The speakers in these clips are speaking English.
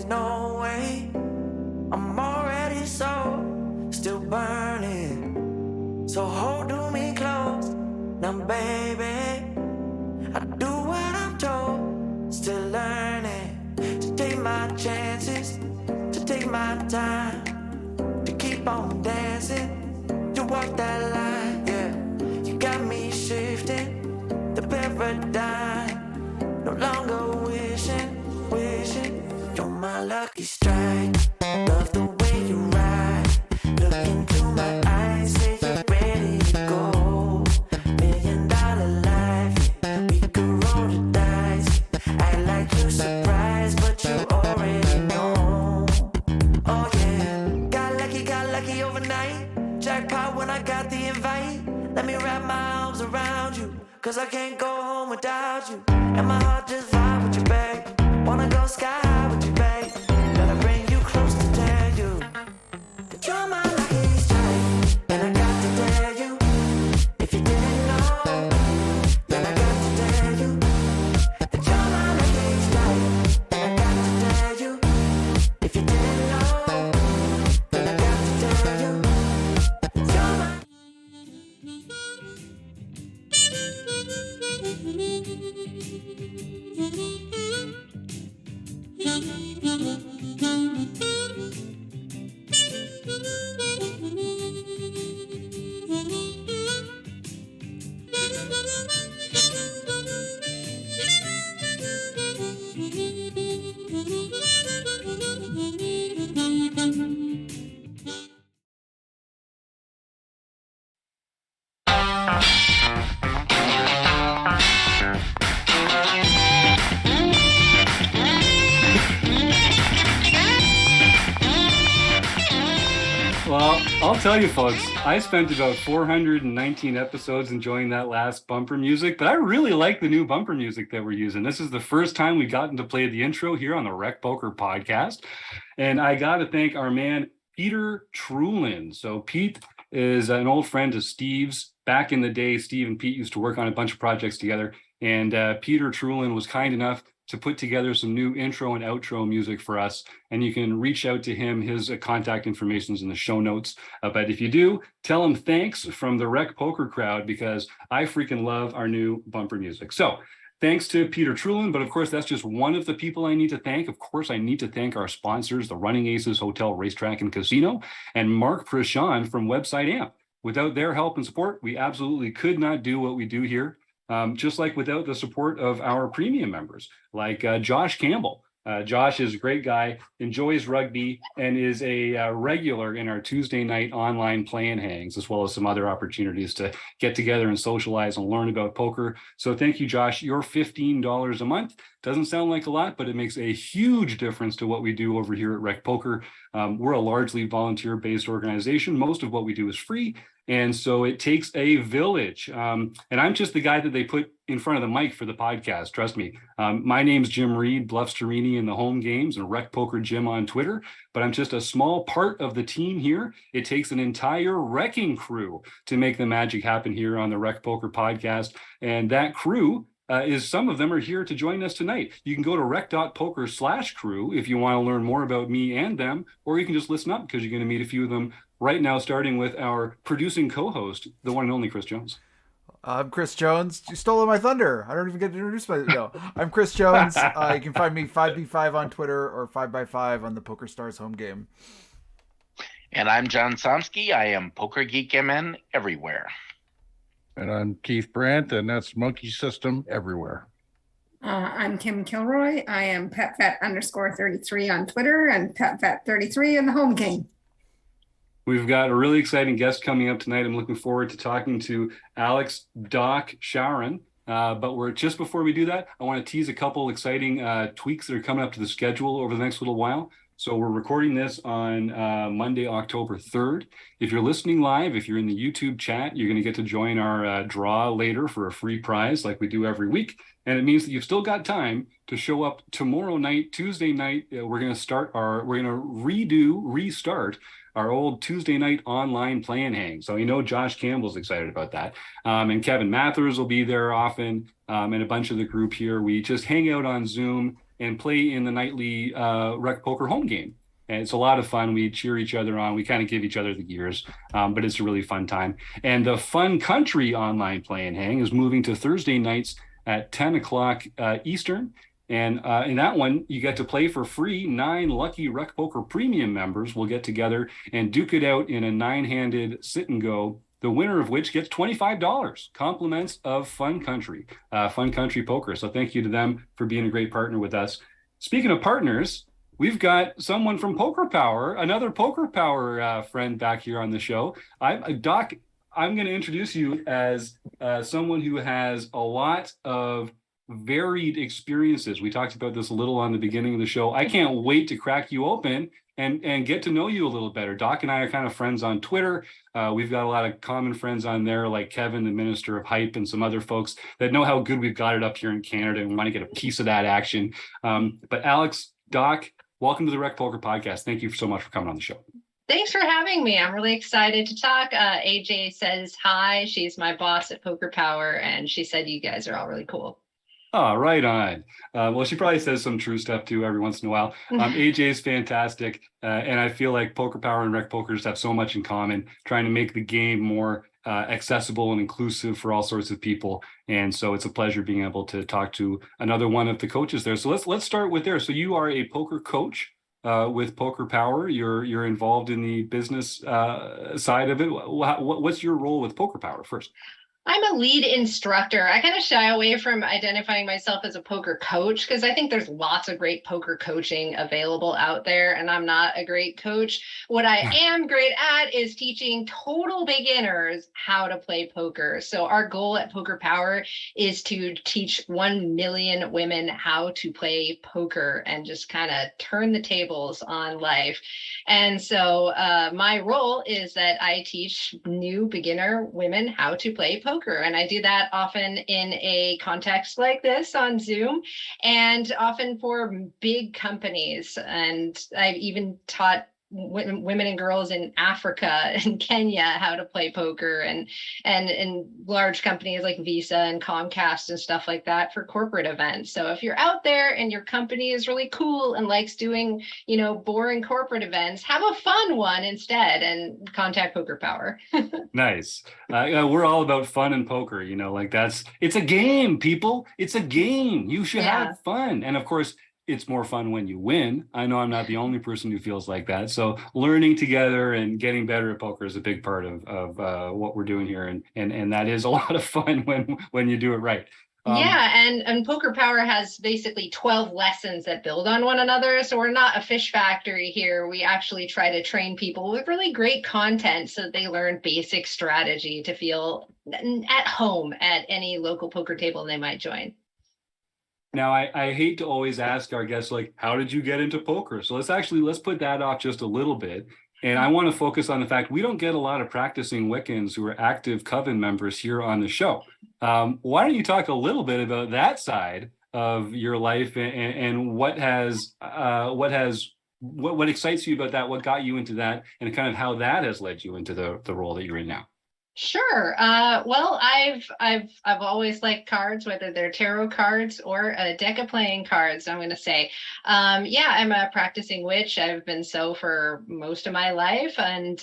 there's no way. I'm already so still burning. So hold me close now, baby. I do what I'm told, still learning to take my chances, to take my time, to keep on dancing, to walk that line, yeah. You got me shifting the paradigm, no longer wishing, you're my lucky strike. Love the way you ride, look into my eyes, say you're ready to go. $1 million life, yeah. We could roll the dice, act like you surprised, but you already know. Oh yeah, got lucky overnight. Jackpot when I got the invite. Let me wrap my arms around you, cause I can't go home without you. And my heart just vibe with you, babe. Wanna go sky high with you, babe. Gotta bring you close to tell you that you're my lucky strike. And I got to tell you, if you didn't know, then I got to tell you that you're my lucky strike. And I got to tell you, if you didn't know, then I got to tell you that you're my. Well, I'll tell you folks, I spent about 419 episodes enjoying that last bumper music, but I really like the new bumper music that we're using. This is the first time we gotten to play the intro here on the Rec Poker podcast. And I got to thank our man, Peter Trulin. So Pete is an old friend of Steve's. Back in the day, Steve and Pete used to work on a bunch of projects together. And Peter Trulin was kind enough to put together some new intro and outro music for us. And you can reach out to him. His contact information is in the show notes. But if you do, tell him thanks from the Rec Poker crowd, because I freaking love our new bumper music. So thanks to Peter Trulin, but of course, that's just one of the people I need to thank. Of course, I need to thank our sponsors, the Running Aces Hotel, Racetrack, and Casino, and Mark Prashant from Website Amp. Without their help and support, we absolutely could not do what we do here. Just like without the support of our premium members, like Josh Campbell. Josh is a great guy, enjoys rugby, and is a regular in our Tuesday night online play-in hangs, as well as some other opportunities to get together and socialize and learn about poker. So thank you, Josh. Your $15 a month doesn't sound like a lot, but it makes a huge difference to what we do over here at Rec Poker. We're a largely volunteer-based organization. Most of what we do is free. And so it takes a village. And I'm just the guy that they put in front of the mic for the podcast. Trust me. My name's Jim Reid, Bluffsterini in the home games, and Rec Poker Jim on Twitter. But I'm just a small part of the team here. It takes an entire wrecking crew to make the magic happen here on the Rec Poker podcast. And that crew is some of them are here to join us tonight. You can go to rec.poker/crew if you want to learn more about me and them, or you can just listen up because you're going to meet a few of them right now, starting with our producing co-host, the one and only Chris Jones. I'm Chris Jones. You stole my thunder. I don't even get to introduce myself. No, I'm Chris Jones. You can find me 5b5 on Twitter or 5x5 on the Poker Stars home game. And I'm John Somsky. I am Poker Geek MN everywhere. And I'm Keith Brandt, and that's Monkey System everywhere. I'm Kim Kilroy. I am PetFat_33 on Twitter and PetFat33 in the home game. We've got a really exciting guest coming up tonight. I'm looking forward to talking to Alex Doc Chauran. But we're just before we do that, I want to tease a couple exciting tweaks that are coming up to the schedule over the next little while. So we're recording this on Monday, October 3rd. If you're listening live, if you're in the YouTube chat, you're going to get to join our draw later for a free prize like we do every week. And it means that you've still got time to show up tomorrow night, Tuesday night. We're going to restart our old Tuesday night online play-in hang. So you know Josh Campbell's excited about that. And Kevin Mathers will be there often, and a bunch of the group here. We just hang out on Zoom and play in the nightly Rec Poker home game. And it's a lot of fun. We cheer each other on. We kind of give each other the gears, but it's a really fun time. And the Fun Country online play and hang is moving to Thursday nights at 10 o'clock Eastern. And in that one, you get to play for free. 9 lucky Rec Poker Premium members will get together and duke it out in a 9-handed sit and go, the winner of which gets $25, compliments of Fun Country Poker. So thank you to them for being a great partner with us. Speaking of partners, we've got someone from Poker Power, another Poker Power friend back here on the show. Doc, I'm going to introduce you as someone who has a lot of varied experiences. We talked about this a little on the beginning of the show. I can't wait to crack you open and get to know you a little better. Doc and I are kind of friends on Twitter. We've got a lot of common friends on there, like Kevin, the Minister of Hype, and some other folks that know how good we've got it up here in Canada and want to get a piece of that action. But Alex, Doc, welcome to the Rec Poker Podcast. Thank you so much for coming on the show. Thanks for having me. I'm really excited to talk. AJ says hi. She's my boss at Poker Power, and she said you guys are all really cool. Oh, right on. Well, she probably says some true stuff too every once in a while. AJ is fantastic. And I feel like Poker Power and Rec Poker just have so much in common, trying to make the game more accessible and inclusive for all sorts of people. And so it's a pleasure being able to talk to another one of the coaches there. So let's start with there. So you are a poker coach with Poker Power. You're involved in the business side of it. What's your role with Poker Power first? I'm a lead instructor. I kind of shy away from identifying myself as a poker coach because I think there's lots of great poker coaching available out there, and I'm not a great coach. What I am great at is teaching total beginners how to play poker. So our goal at Poker Power is to teach 1 million women how to play poker and just kind of turn the tables on life. And so my role is that I teach new beginner women how to play poker. And I do that often in a context like this on Zoom, and often for big companies. And I've even taught women and girls in Africa and Kenya how to play poker, and in large companies like Visa and Comcast and stuff like that for corporate events. So if you're out there and your company is really cool and likes doing, boring corporate events, have a fun one instead and contact Poker Power. Nice. We're all about fun and poker, it's a game, people. It's a game. You should have fun. And of course, it's more fun when you win. I know I'm not the only person who feels like that. So learning together and getting better at poker is a big part of what we're doing here. And that is a lot of fun when you do it right. And Poker Power has basically 12 lessons that build on one another. So we're not a fish factory here. We actually try to train people with really great content so that they learn basic strategy to feel at home at any local poker table they might join. Now, I hate to always ask our guests, how did you get into poker? So let's put that off just a little bit. And I want to focus on the fact we don't get a lot of practicing Wiccans who are active coven members here on the show. Why don't you talk a little bit about that side of your life and what excites you about that? What got you into that, and kind of how that has led you into the role that you're in now? Sure. Well, I've always liked cards, whether they're tarot cards or a deck of playing cards, I'm going to say. I'm a practicing witch. I've been so for most of my life. And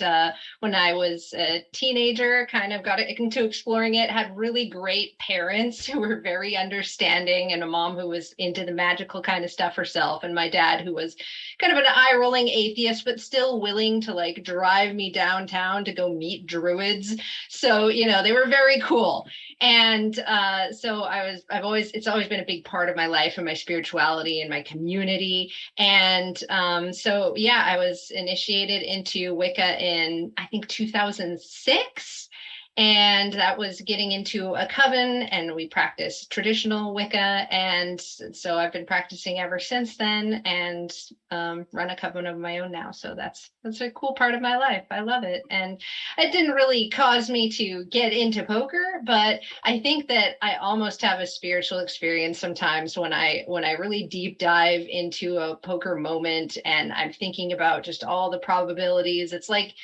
when I was a teenager, kind of got into exploring it, had really great parents who were very understanding, and a mom who was into the magical kind of stuff herself, and my dad who was kind of an eye-rolling atheist, but still willing to drive me downtown to go meet druids. So, they were very cool. And it's always been a big part of my life and my spirituality and my community. And I was initiated into Wicca in, I think, 2006. And that was getting into a coven, and we practiced traditional Wicca. And so I've been practicing ever since then, and run a coven of my own now. So that's a cool part of my life. I love it. And it didn't really cause me to get into poker, but I think that I almost have a spiritual experience sometimes when I really deep dive into a poker moment and I'm thinking about just all the probabilities. It's like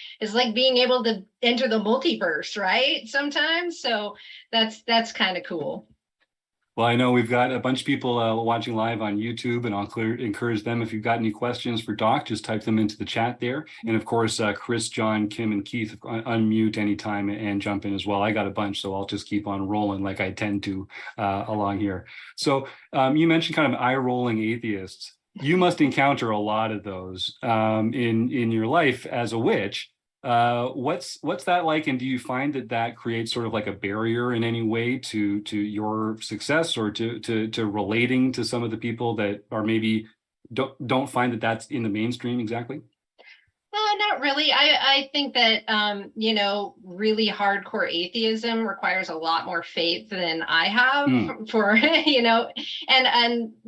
being able to enter the multiverse, right? Sometimes. So that's kind of cool. Well, I know we've got a bunch of people watching live on YouTube, and I'll encourage them. If you've got any questions for Doc, just type them into the chat there. And of course, Chris, John, Kim, and Keith, unmute anytime and jump in as well. I got a bunch, so I'll just keep on rolling like I tend to along here. So you mentioned kind of eye-rolling atheists. You must encounter a lot of those in your life as a witch. What's that like, and do you find that creates sort of like a barrier in any way to your success, or to relating to some of the people that are maybe don't find that that's in the mainstream exactly? Not really. I think that, really hardcore atheism requires a lot more faith than I have for,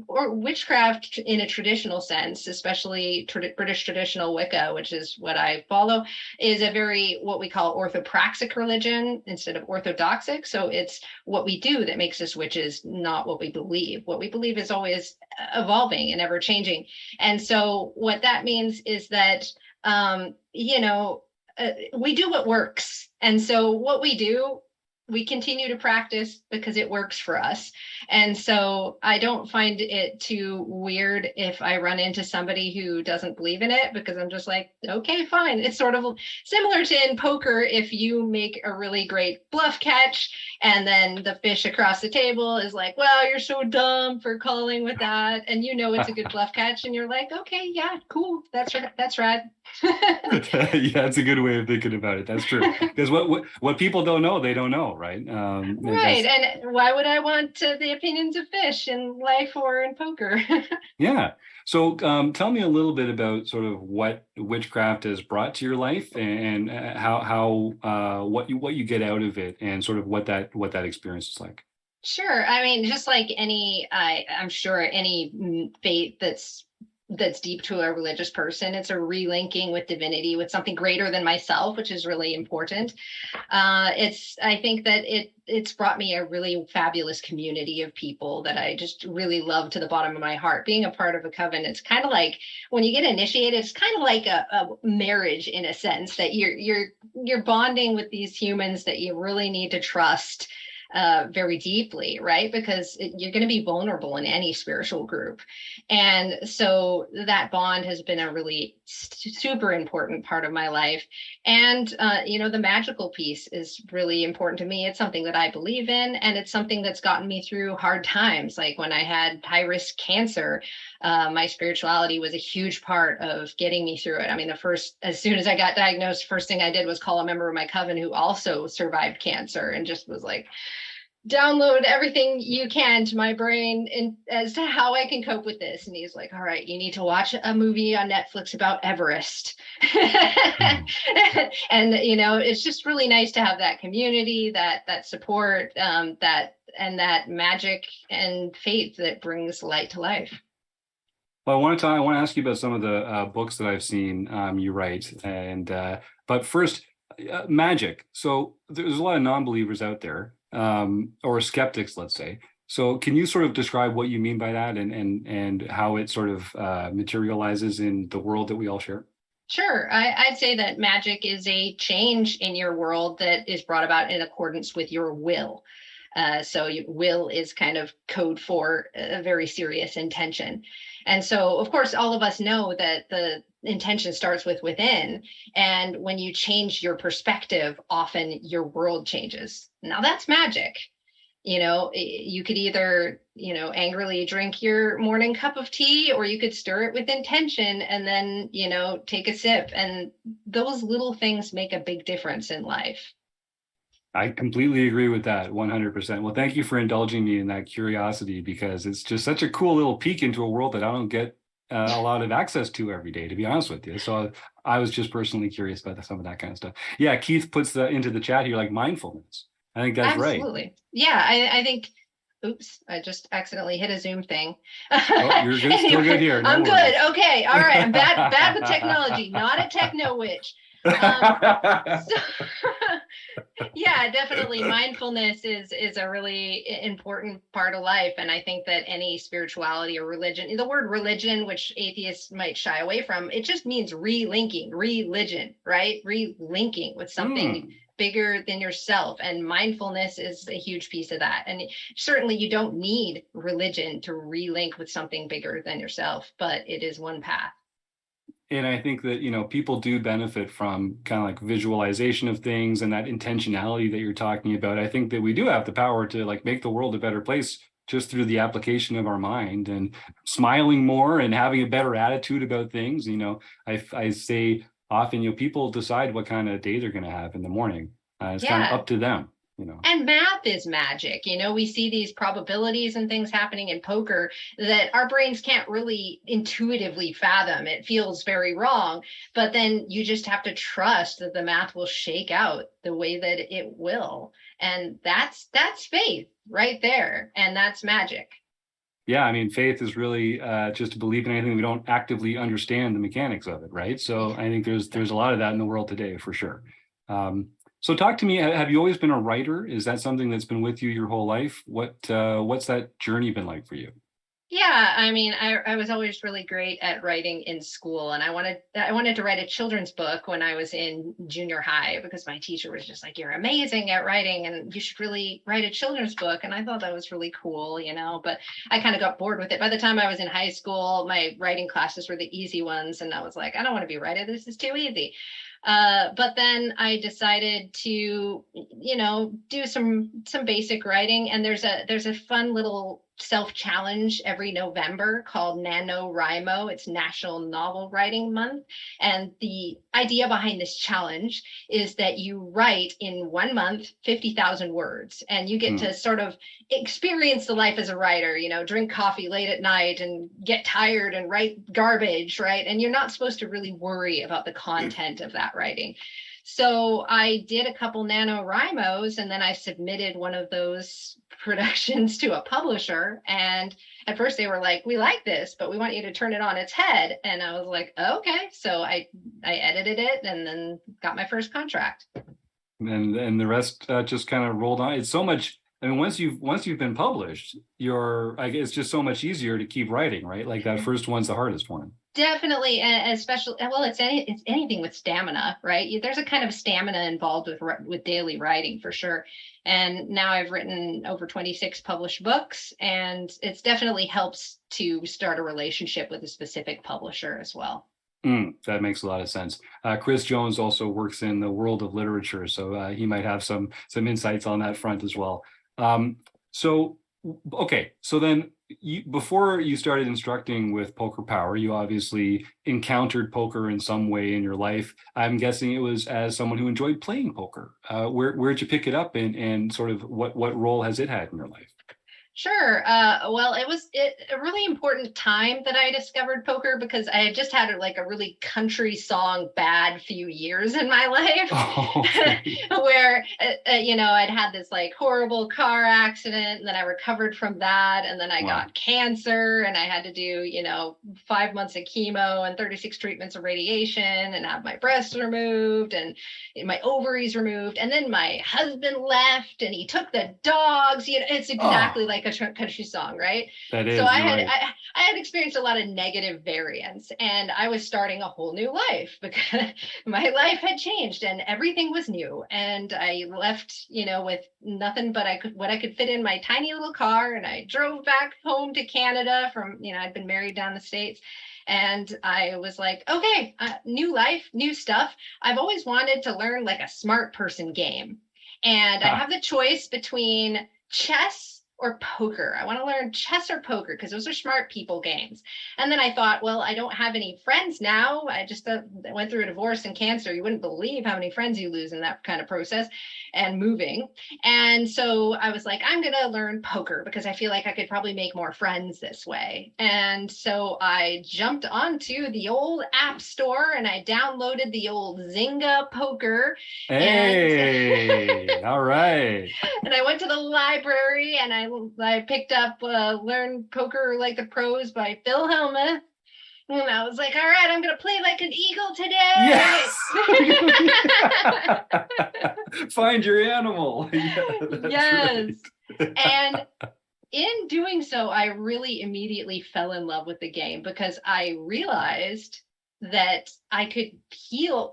or witchcraft in a traditional sense, especially British traditional Wicca, which is what I follow, is a very, what we call orthopraxic religion instead of orthodoxic. So it's what we do that makes us witches, not what we believe. What we believe is always evolving and ever changing. And so what that means is that we do what works. And so what we do, we continue to practice because it works for us. And so I don't find it too weird if I run into somebody who doesn't believe in it, because I'm just like, okay, fine. It's sort of similar to in poker. If you make a really great bluff catch and then the fish across the table is like, well, you're so dumb for calling with that. And it's a good bluff catch. And you're like, okay, yeah, cool. That's rad. Yeah, that's a good way of thinking about it. That's true. Because what people don't know, they don't know, right? Right. And why would I want the opinions of fish in life or in poker? Yeah. So tell me a little bit about sort of what witchcraft has brought to your life, and how what you get out of it, and sort of what that experience is like. Sure. I mean, just like I'm sure any faith that's deep to a religious person, it's a relinking with divinity, with something greater than myself, which is really important. I think that it's brought me a really fabulous community of people that I just really love to the bottom of my heart. Being a part of a coven, it's kind of like when you get initiated, it's kind of like a marriage in a sense, that you're bonding with these humans that you really need to trust very deeply, right? Because you're going to be vulnerable in any spiritual group. And so that bond has been a really super important part of my life. And, the magical piece is really important to me. It's something that I believe in, and it's something that's gotten me through hard times. Like when I had high risk cancer, my spirituality was a huge part of getting me through it. I mean, as soon as I got diagnosed, first thing I did was call a member of my coven who also survived cancer, and just was like, download everything you can to my brain as to how I can cope with this. And he's like, all right, you need to watch a movie on Netflix about Everest. And, it's just really nice to have that community, that support, that magic and faith that brings light to life. Well, I want to ask you about some of the books that I've seen you write, but first, magic. So there's a lot of non-believers out there, or skeptics, let's say. So can you sort of describe what you mean by that, and how it sort of materializes in the world that we all share? Sure. I'd say that magic is a change in your world that is brought about in accordance with your will. So will is kind of code for a very serious intention. And so, of course, all of us know that the intention starts with within. And when you change your perspective, often your world changes. Now that's magic. You could either, angrily drink your morning cup of tea, or you could stir it with intention and then, take a sip. And those little things make a big difference in life. I completely agree with that 100%. Well, thank you for indulging me in that curiosity, because it's just such a cool little peek into a world that I don't get a lot of access to every day, to be honest with you. So I was just personally curious about some of that kind of stuff. Yeah, Keith puts that into the chat here, like mindfulness. I think that's right. Absolutely. Yeah, I think, oops, I just accidentally hit a Zoom thing. Oh, you're good. Still good here. No I'm worries. good. Okay. All right. I'm bad with technology, not a techno witch. Yeah, definitely. Mindfulness is a really important part of life. And I think that any spirituality or religion, the word religion, which atheists might shy away from, it just means relinking, religion, right? Relinking with something bigger than yourself. And mindfulness is a huge piece of that. And certainly you don't need religion to relink with something bigger than yourself, but it is one path. And I think that, people do benefit from kind of like visualization of things and that intentionality that you're talking about. I think that we do have the power to like make the world a better place just through the application of our mind and smiling more and having a better attitude about things. I say often, people decide what kind of day they're going to have in the morning. It's kind of up to them. And math is magic. We see these probabilities and things happening in poker that our brains can't really intuitively fathom. It feels very wrong, but then you just have to trust that the math will shake out the way that it will. And that's faith right there. And that's magic. Yeah, I mean, faith is really just to believe in anything we don't actively understand the mechanics of it, right? So I think there's a lot of that in the world today for sure. So talk to me, have you always been a writer? Is that something that's been with you your whole life? What's that journey been like for you? Yeah, I mean, I was always really great at writing in school, and I wanted to write a children's book when I was in junior high because my teacher was just like, "You're amazing at writing, and you should really write a children's book." And I thought that was really cool, but I kind of got bored with it. By the time I was in high school, my writing classes were the easy ones, and I was like, I don't want to be a writer. This is too easy. But then I decided to, do some basic writing, and there's a fun little self-challenge every November called Nanowrimo. It's National Novel Writing Month. And the idea behind this challenge is that you write in 1 month 50,000 words, and you get to sort of experience the life as a writer, drink coffee late at night and get tired and write garbage, right? And you're not supposed to really worry about the content of that writing. So I did a couple NaNoWriMos, and then I submitted one of those productions to a publisher. And at first they were like, "We like this, but we want you to turn it on its head." And I was like, "Okay." So I edited it and then got my first contract. And the rest just kind of rolled on. It's so much. I mean, once you've been published, it's just so much easier to keep writing, right? Like that first one's the hardest one. Definitely, and especially, well, it's anything with stamina, right? There's a kind of stamina involved with daily writing for sure. And now I've written over 26 published books, and it's definitely helps to start a relationship with a specific publisher as well. That makes a lot of sense. Chris Jones also works in the world of literature, so he might have some insights on that front as well. So then before you started instructing with Poker Power, you obviously encountered poker in some way in your life. I'm guessing it was as someone who enjoyed playing poker. Where'd you pick it up, and sort of what role has it had in your life? Sure. Well, it was a really important time that I discovered poker because I had just had a really country song bad few years in my life where, I'd had this horrible car accident, and then I recovered from that. And then I got cancer, and I had to do, 5 months of chemo and 36 treatments of radiation and have my breasts removed and my ovaries removed. And then my husband left and he took the dogs. It's exactly like a country song, right? That is. So I had experienced a lot of negative variance, and I was starting a whole new life because my life had changed and everything was new. And I left, with nothing but what I could fit in my tiny little car, and I drove back home to Canada from, I'd been married down the States. And I was like, okay, new life, new stuff. I've always wanted to learn a smart person game. And I have the choice between chess or poker. I want to learn chess or poker because those are smart people games. And then I thought, well, I don't have any friends now. I just went through a divorce and cancer. You wouldn't believe how many friends you lose in that kind of process, and moving. And so I was like, I'm going to learn poker because I feel like I could probably make more friends this way. And so I jumped onto the old app store and I downloaded the old Zynga Poker. Hey, all right. And I went to the library and I picked up Learn Poker Like the Pros by Phil Hellmuth. And I was like, all right, I'm going to play like an eagle today. Yes. Find your animal. Yeah, that's Yes. right. And in doing so, I really immediately fell in love with the game because I realized that I could heal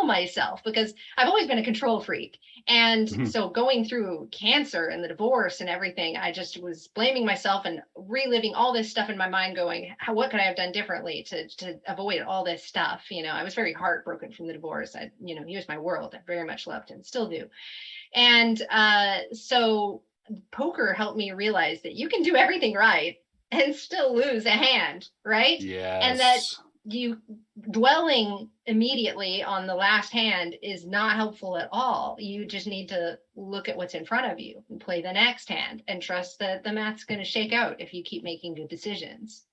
myself because I've always been a control freak. And Mhm. so going through cancer and the divorce and everything, I just was blaming myself and reliving all this stuff in my mind going, what could I have done differently to avoid all this stuff? I was very heartbroken from the divorce. He was my world. I very much loved him, still do. And so poker helped me realize that you can do everything right and still lose a hand, right? And that Yes. you dwelling immediately on the last hand is not helpful at all. You just need to look at what's in front of you and play the next hand and trust that the math's going to shake out if you keep making good decisions.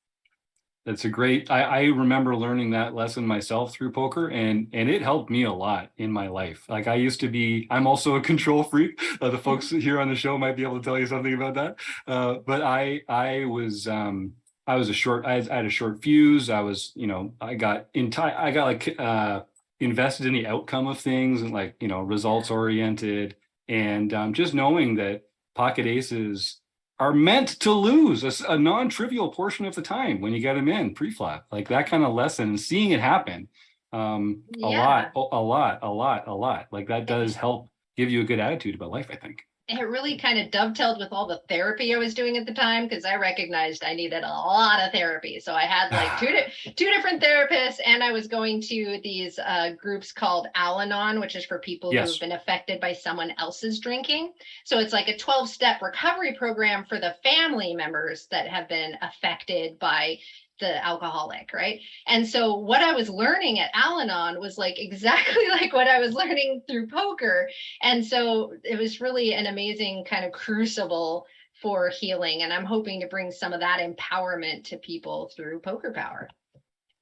That's a great, I remember learning that lesson myself through poker, and it helped me a lot in my life. Like I'm also a control freak. The folks here on the show might be able to tell you something about that. But I was I had a short fuse. I got invested in the outcome of things and results oriented. And just knowing that pocket aces are meant to lose a non-trivial portion of the time when you get them in pre-flop, like that kind of lesson and seeing it happen a lot. Like that does help give you a good attitude about life, I think. It really kind of dovetailed with all the therapy I was doing at the time because I recognized I needed a lot of therapy. So I had like two different therapists, and I was going to these groups called Al-Anon, which is for people who have been affected by someone else's drinking. So it's like a 12-step recovery program for the family members that have been affected by the alcoholic, right? And so what I was learning at Al-Anon was like exactly like what I was learning through poker. And so it was really an amazing kind of crucible for healing. And I'm hoping to bring some of that empowerment to people through Poker Power.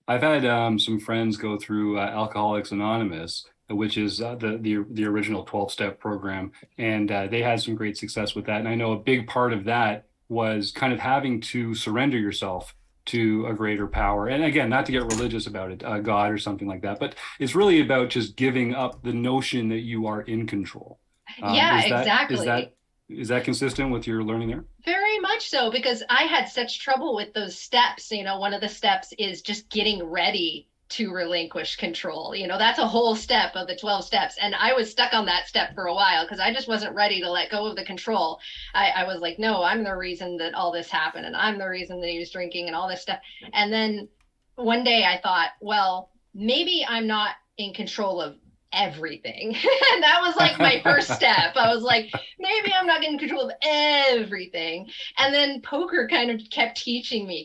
I've had some friends go through Alcoholics Anonymous, which is the original 12-step program, and they had some great success with that. And I know a big part of that was kind of having to surrender yourself to a greater power. And again, not to get religious about it, God or something like that, but it's really about just giving up the notion that you are in control. Exactly. Is that consistent with your learning there? Very much so, because I had such trouble with those steps. One of the steps is just getting ready to relinquish control. That's a whole step of the 12 steps. And I was stuck on that step for a while because I just wasn't ready to let go of the control. I was like, no, I'm the reason that all this happened. And I'm the reason that he was drinking and all this stuff. And then one day I thought, well, maybe I'm not in control of everything. And that was like my first step. I was like, maybe I'm not in control of everything. And then poker kind of kept teaching me,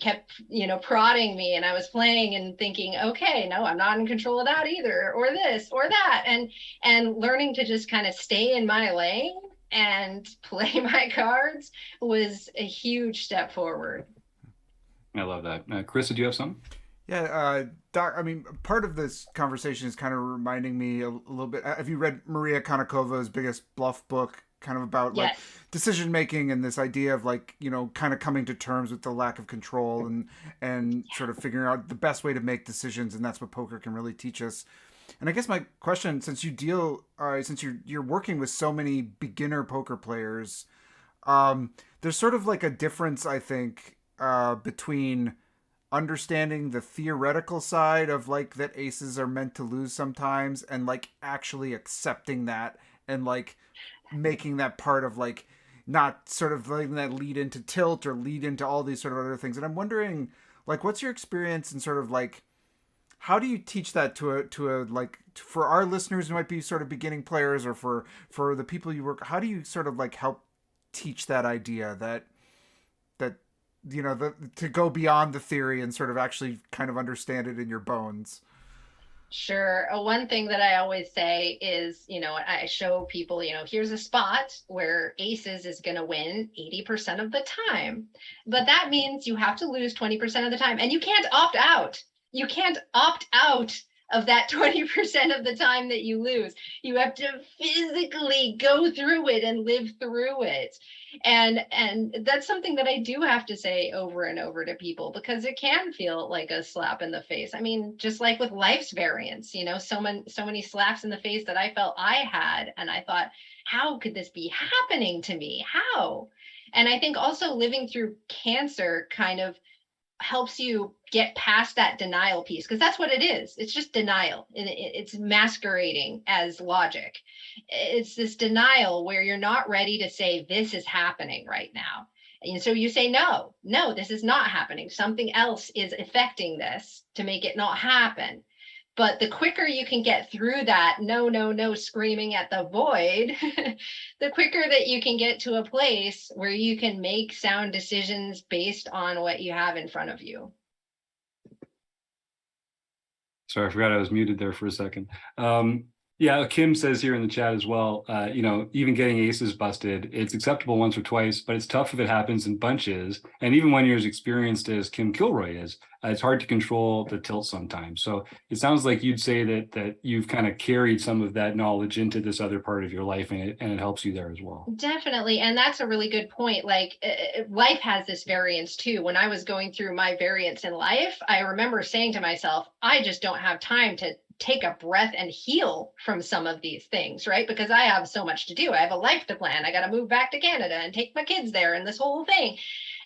prodding me, and I was playing and thinking, okay, no, I'm not in control of that either, or this or that, and learning to just kind of stay in my lane and play my cards was a huge step forward. I love that. Chris, did you have some? Yeah, Doc, I mean, part of this conversation is kind of reminding me a little bit. Have you read Maria Konnikovaa's Biggest Bluff book, kind of about like decision making and this idea of like, kind of coming to terms with the lack of control and sort of figuring out the best way to make decisions, and that's what poker can really teach us. And I guess my question, since you're working with so many beginner poker players, there's sort of like a difference, I think, between understanding the theoretical side of like that aces are meant to lose sometimes and like actually accepting that and like making that part of like not sort of letting that lead into tilt or lead into all these sort of other things. And I'm wondering, like, what's your experience in sort of like, how do you teach that to a like, for our listeners who might be sort of beginning players, or for the people you work, how do you sort of like help teach that idea that to go beyond the theory and sort of actually kind of understand it in your bones? Sure. One thing that I always say is, I show people, here's a spot where aces is going to win 80% of the time. But that means you have to lose 20% of the time. And you can't opt out. You can't opt out of that 20% of the time that you lose. You have to physically go through it and live through it. And that's something that I do have to say over and over to people, because it can feel like a slap in the face. I mean, just like with life's variance, you know, so many slaps in the face that I felt I had, and I thought, how could this be happening to me? How? And I think also living through cancer kind of helps you get past that denial piece, because that's what it is. It's just denial. It's masquerading as logic. It's this denial where you're not ready to say, this is happening right now. And so you say, no, this is not happening. Something else is affecting this to make it not happen. But the quicker you can get through that no screaming at the void, the quicker that you can get to a place where you can make sound decisions based on what you have in front of you. Sorry, I forgot I was muted there for a second. Yeah, Kim says here in the chat as well, you know, even getting aces busted, it's acceptable once or twice, but it's tough if it happens in bunches. And even when you're as experienced as Kim Kilroy is, it's hard to control the tilt sometimes. So it sounds like you'd say that you've kind of carried some of that knowledge into this other part of your life, and it helps you there as well. Definitely. And that's a really good point. Like life has this variance too. When I was going through my variance in life, I remember saying to myself, I just don't have time to take a breath and heal from some of these things, right? Because I have so much to do. I have a life to plan. I got to move back to Canada and take my kids there and this whole thing.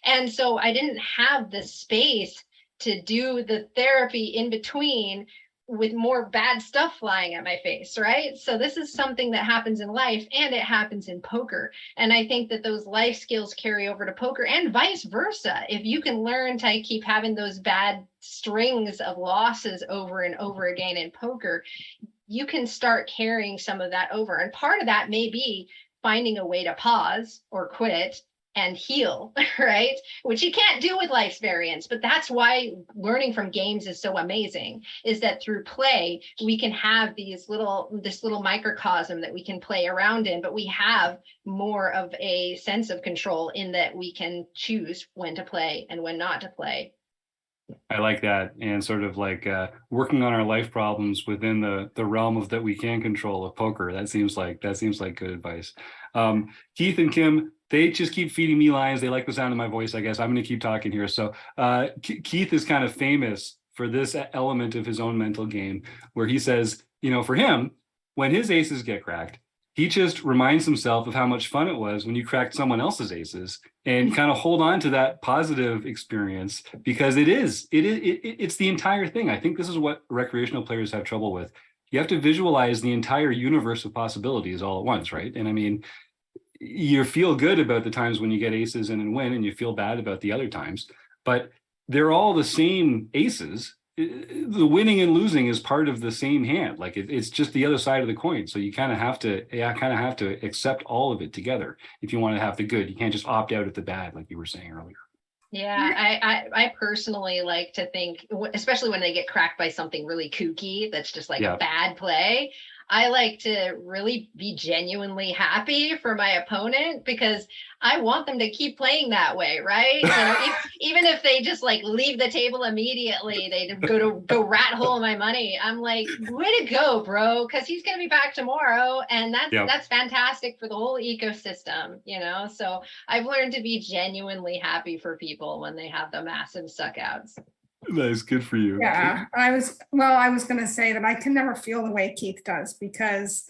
And so I didn't have the space to do the therapy in between with more bad stuff flying at my face, right? So this is something that happens in life, and it happens in poker. And I think that those life skills carry over to poker and vice versa. If you can learn to keep having those bad strings of losses over and over again in poker, you can start carrying some of that over. And part of that may be finding a way to pause or quit and heal, right? Which you can't do with life's variance, but that's why learning from games is so amazing, is that through play, we can have this little microcosm that we can play around in, but we have more of a sense of control in that we can choose when to play and when not to play. I like that, and sort of like working on our life problems within the realm of that we can control of poker. That seems like good advice. Keith and Kim, they just keep feeding me lines. They like the sound of my voice, I guess. I'm going to keep talking here. So Keith is kind of famous for this element of his own mental game, where he says, you know, for him, when his aces get cracked, he just reminds himself of how much fun it was when you cracked someone else's aces, and kind of hold on to that positive experience, because it's the entire thing. I think this is what recreational players have trouble with. You have to visualize the entire universe of possibilities all at once, right? And I mean, you feel good about the times when you get aces and win, and you feel bad about the other times, but they're all the same aces. The winning and losing is part of the same hand. Like it's just the other side of the coin. So you kind of have to accept all of it together if you want to have the good. You can't just opt out of the bad, like you were saying earlier. Yeah, I personally like to think, especially when they get cracked by something really kooky that's just like a bad play, I like to really be genuinely happy for my opponent, because I want them to keep playing that way, right? You know, even if they just like leave the table immediately, they go rat hole my money. I'm like, way to go, bro, because he's gonna be back tomorrow, and that's fantastic for the whole ecosystem, you know. So I've learned to be genuinely happy for people when they have the massive suck outs. That's good for you. Yeah, I was going to say that I can never feel the way Keith does, because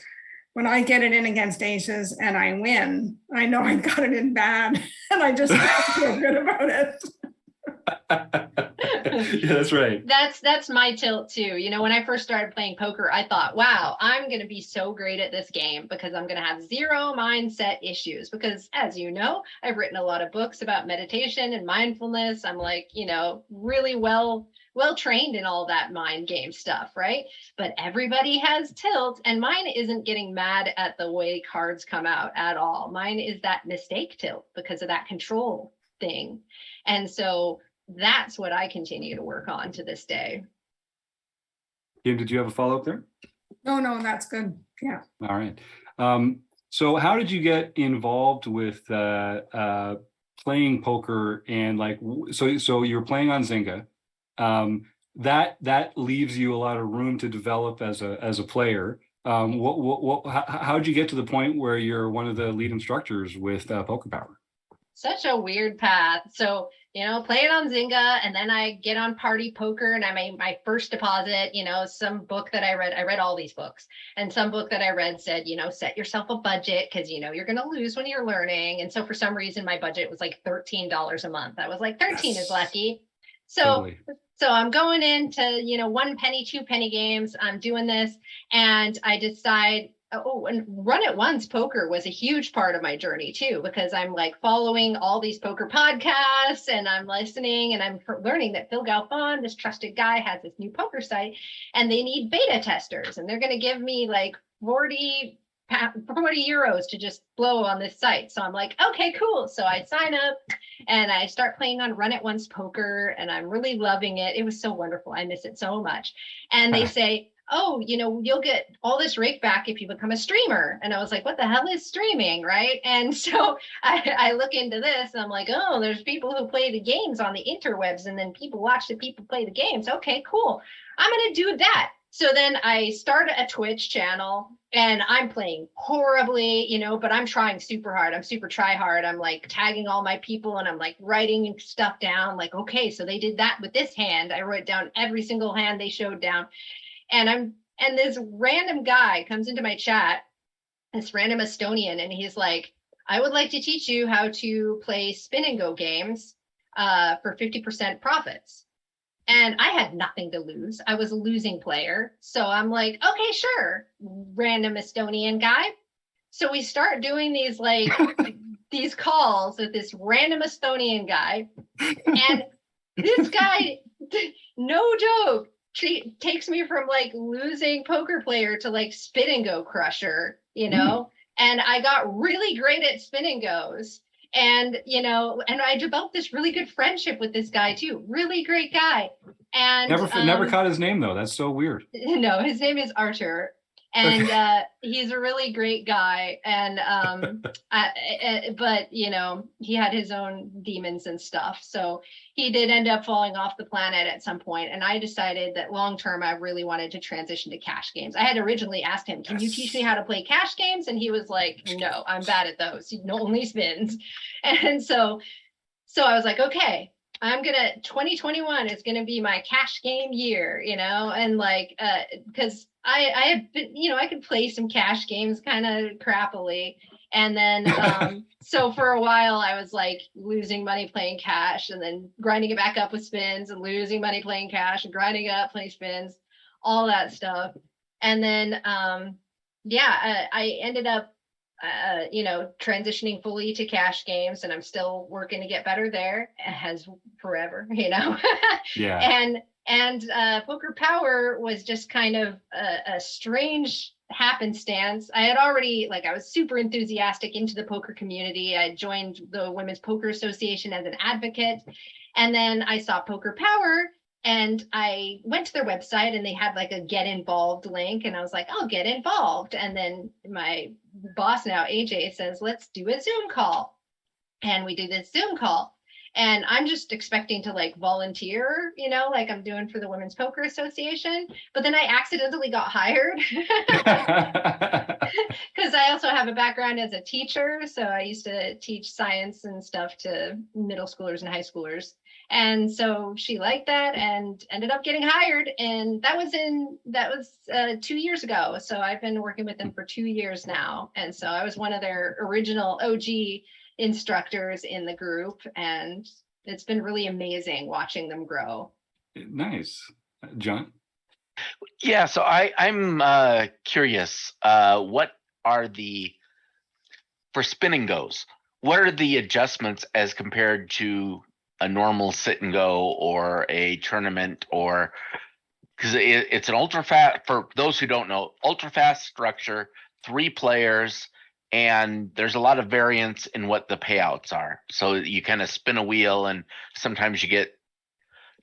when I get it in against aces and I win, I know I got it in bad, and I just feel good about it. Yeah, that's right. That's my tilt too. You know, when I first started playing poker, I thought, wow, I'm going to be so great at this game because I'm going to have zero mindset issues. Because as you know, I've written a lot of books about meditation and mindfulness. I'm like, you know, really well trained in all that mind game stuff, right? But everybody has tilt, and mine isn't getting mad at the way cards come out at all. Mine is that mistake tilt because of that control thing. And so that's what I continue to work on to this day. Kim, did you have a follow-up there? No, that's good. Yeah. All right. So how did you get involved with playing poker? And like, so you're playing on Zynga. that leaves you a lot of room to develop as a player. How'd you get to the point where you're one of the lead instructors with Poker Power? Such a weird path. So, play it on Zynga, and then I get on Party Poker, and I made my first deposit. Some book that I read all these books, and some book that I read said, set yourself a budget, because you're going to lose when you're learning. And so for some reason, my budget was like $13 a month. I was like, 13 is lucky. So totally. So I'm going into, 1 penny, 2 penny games. I'm doing this, and I decide, and Run It Once Poker was a huge part of my journey too, because I'm like following all these poker podcasts, and I'm listening, and I'm learning that Phil Galfond, this trusted guy, has this new poker site, and they need beta testers, and they're going to give me like 40 euros to just blow on this site. So I'm like, okay, cool. So I sign up and I start playing on Run It Once Poker, and I'm really loving it. It was so wonderful. I miss it so much. And they say, oh, you'll get all this rake back if you become a streamer. And I was like, what the hell is streaming, right? And so I look into this, and I'm like, oh, there's people who play the games on the interwebs, and then people watch the people play the games. Okay, cool. I'm going to do that. So then I start a Twitch channel, and I'm playing horribly, but I'm trying super hard. I'm super try hard. I'm like tagging all my people, and I'm like writing stuff down. Like, okay, so they did that with this hand. I wrote down every single hand they showed down. And this random guy comes into my chat, this random Estonian, and he's like, I would like to teach you how to play spin and go games for 50% profits. And I had nothing to lose. I was a losing player. So I'm like, okay, sure, random Estonian guy. So we start doing these like these calls with this random Estonian guy. And this guy, no joke, takes me from like losing poker player to like spin and go crusher, and I got really great at spin and goes. And, and I developed this really good friendship with this guy too. Really great guy. And never caught his name though. That's so weird. No, his name is Archer. And he's a really great guy. And but he had his own demons and stuff. So he did end up falling off the planet at some point. And I decided that long term, I really wanted to transition to cash games. I had originally asked him, can you teach me how to play cash games? And he was like, no, I'm bad at those. Only spins. And so I was like, okay, 2021 is gonna be my cash game year, and like because I have been, I could play some cash games kind of crappily. And then so for a while I was like losing money playing cash, and then grinding it back up with spins, and losing money playing cash, and grinding it up playing spins, all that stuff. And then I ended up transitioning fully to cash games, and I'm still working to get better there, as forever, Yeah. And Poker Power was just kind of a strange happenstance. I had already, I was super enthusiastic into the poker community. I joined the Women's Poker Association as an advocate, and then I saw Poker Power, and I went to their website, and they had like a get involved link, and I was like, I'll get involved. And then my boss now, AJ, says, let's do a Zoom call. And we do this Zoom call. And I'm just expecting to like volunteer, like I'm doing for the Women's Poker Association. But then I accidentally got hired because I also have a background as a teacher. So I used to teach science and stuff to middle schoolers and high schoolers. And so she liked that and ended up getting hired. And that was 2 years ago. So I've been working with them for 2 years now. And so I was one of their original OG instructors in the group, and it's been really amazing watching them grow. Nice. John? Yeah, so I'm curious, what are for spin and goes, what are the adjustments as compared to a normal sit and go or a tournament? Or because it's an ultra fast, for those who don't know, ultra fast structure, 3 players, and there's a lot of variance in what the payouts are. So you kind of spin a wheel, and sometimes you get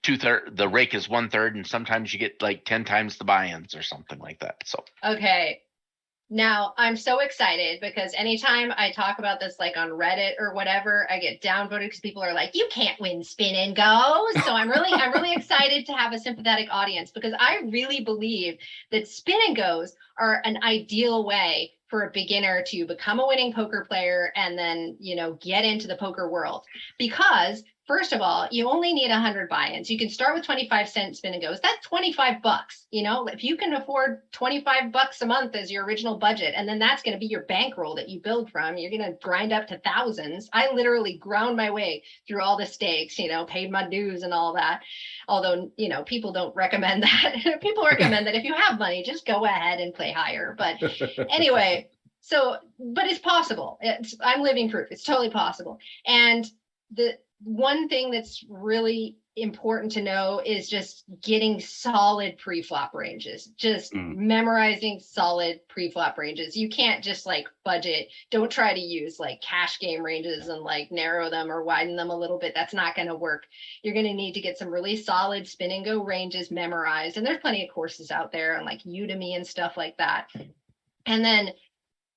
2/3, the rake is 1/3, and sometimes you get like 10 times the buy-ins or something like that. So okay, Now, I'm so excited because anytime I talk about this, like on Reddit or whatever, I get downvoted because people are like, you can't win spin and goes. So I'm really excited to have a sympathetic audience, because I really believe that spin and goes are an ideal way for a beginner to become a winning poker player and then, get into the poker world. Because first of all, you only need 100 buy-ins. You can start with 25-cent spin and goes. That's $25. If you can afford $25 a month as your original budget, and then that's going to be your bankroll that you build from, you're going to grind up to thousands. I literally ground my way through all the stakes, paid my dues and all that. Although, people don't recommend that. People recommend that if you have money, just go ahead and play higher. But anyway, but it's possible. I'm living proof. It's totally possible. And the one thing that's really important to know is just getting solid pre-flop ranges, just memorizing solid pre-flop ranges. You can't just like budget. Don't try to use like cash game ranges and like narrow them or widen them a little bit. That's not going to work. You're going to need to get some really solid spin and go ranges memorized. And there's plenty of courses out there on like Udemy and stuff like that. And then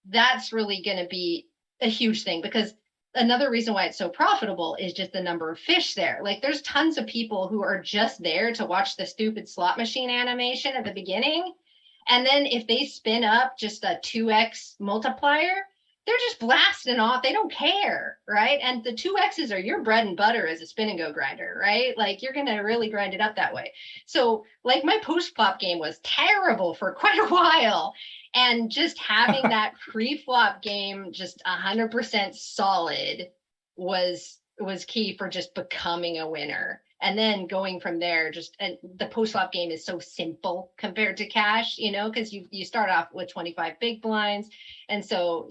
that's really going to be a huge thing, because another reason why it's so profitable is just the number of fish there. Like there's tons of people who are just there to watch the stupid slot machine animation at the beginning. And then if they spin up just a 2x multiplier, they're just blasting off. They don't care, right? And the 2x's are your bread and butter as a spin and go grinder, right? Like you're going to really grind it up that way. So like my post flop game was terrible for quite a while. And just having that pre-flop game just 100% solid was key for just becoming a winner. And then going from there, and the post-flop game is so simple compared to cash, because you start off with 25 big blinds. And so,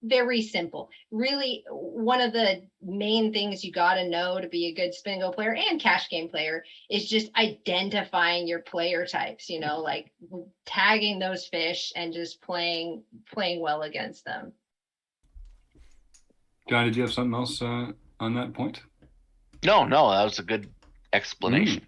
very simple. Really, one of the main things you got to know to be a good spin and go player and cash game player is just identifying your player types, like tagging those fish and just playing well against them. John, did you have something else on that point? No, that was a good explanation.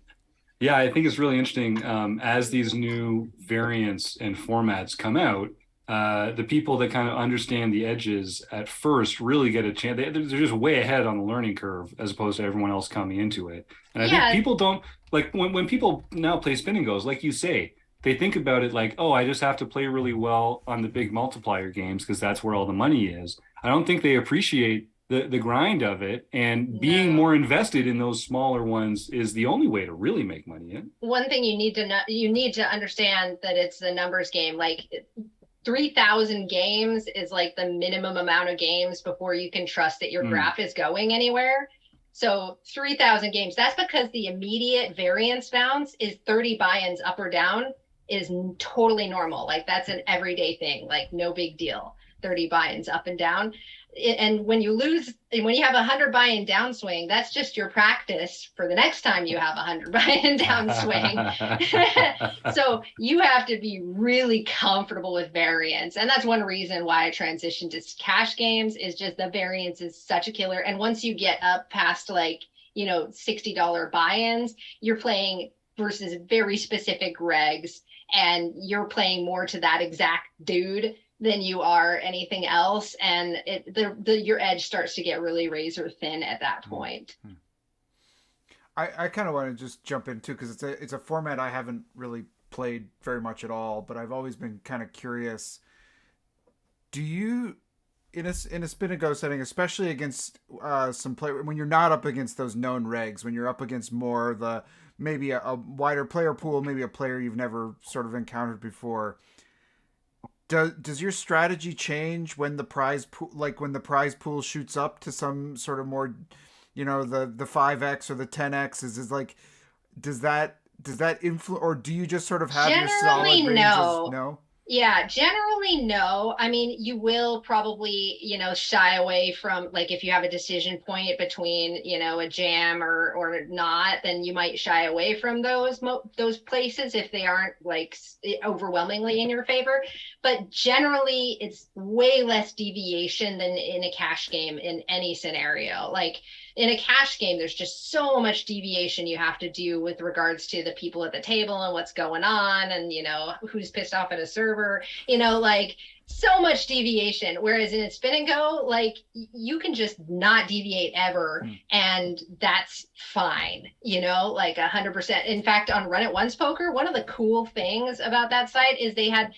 Yeah, I think it's really interesting as these new variants and formats come out. The people that kind of understand the edges at first really get a chance. They're just way ahead on the learning curve as opposed to everyone else coming into it. And I think people don't like when people now play spin and goes, like you say, they think about it like, oh, I just have to play really well on the big multiplier games because that's where all the money is. I don't think they appreciate the grind of it, and being more invested in those smaller ones is the only way to really make money in. One thing you need to know, you need to understand that it's the numbers game. Like 3,000 games is like the minimum amount of games before you can trust that your graph is going anywhere. So 3,000 games, that's because the immediate variance bounce is 30 buy-ins up or down is totally normal. Like that's an everyday thing, like no big deal. 30 buy-ins up and down. And when you have 100 buy-in downswing, that's just your practice for the next time you have 100 buy-in downswing. So you have to be really comfortable with variance. And that's one reason why I transitioned to cash games, is just the variance is such a killer. And once you get up past like, $60 buy-ins, you're playing versus very specific regs, and you're playing more to that exact dude than you are anything else, and your edge starts to get really razor thin at that point. I kind of want to just jump in too, because it's a format I haven't really played very much at all, but I've always been kind of curious. Do you, in a spin and go setting, especially against some player, when you're not up against those known regs, when you're up against more the maybe a wider player pool, maybe a player you've never sort of encountered before, Does your strategy change when the prize pool, like when the prize pool shoots up to some sort of more, the 5x or the 10x? Is like, does that influence, or do you just sort of have your solid ranges? No. Yeah, generally no. I mean, you will probably, shy away from, like, if you have a decision point between, a jam or not, then you might shy away from those places if they aren't like overwhelmingly in your favor. But generally, it's way less deviation than in a cash game in any scenario. Like in a cash game, there's just so much deviation you have to do with regards to the people at the table and what's going on, and who's pissed off at a server, like so much deviation. Whereas in a spin and go, like you can just not deviate ever, and that's fine, like 100%. In fact, on Run It Once Poker, one of the cool things about that site is they had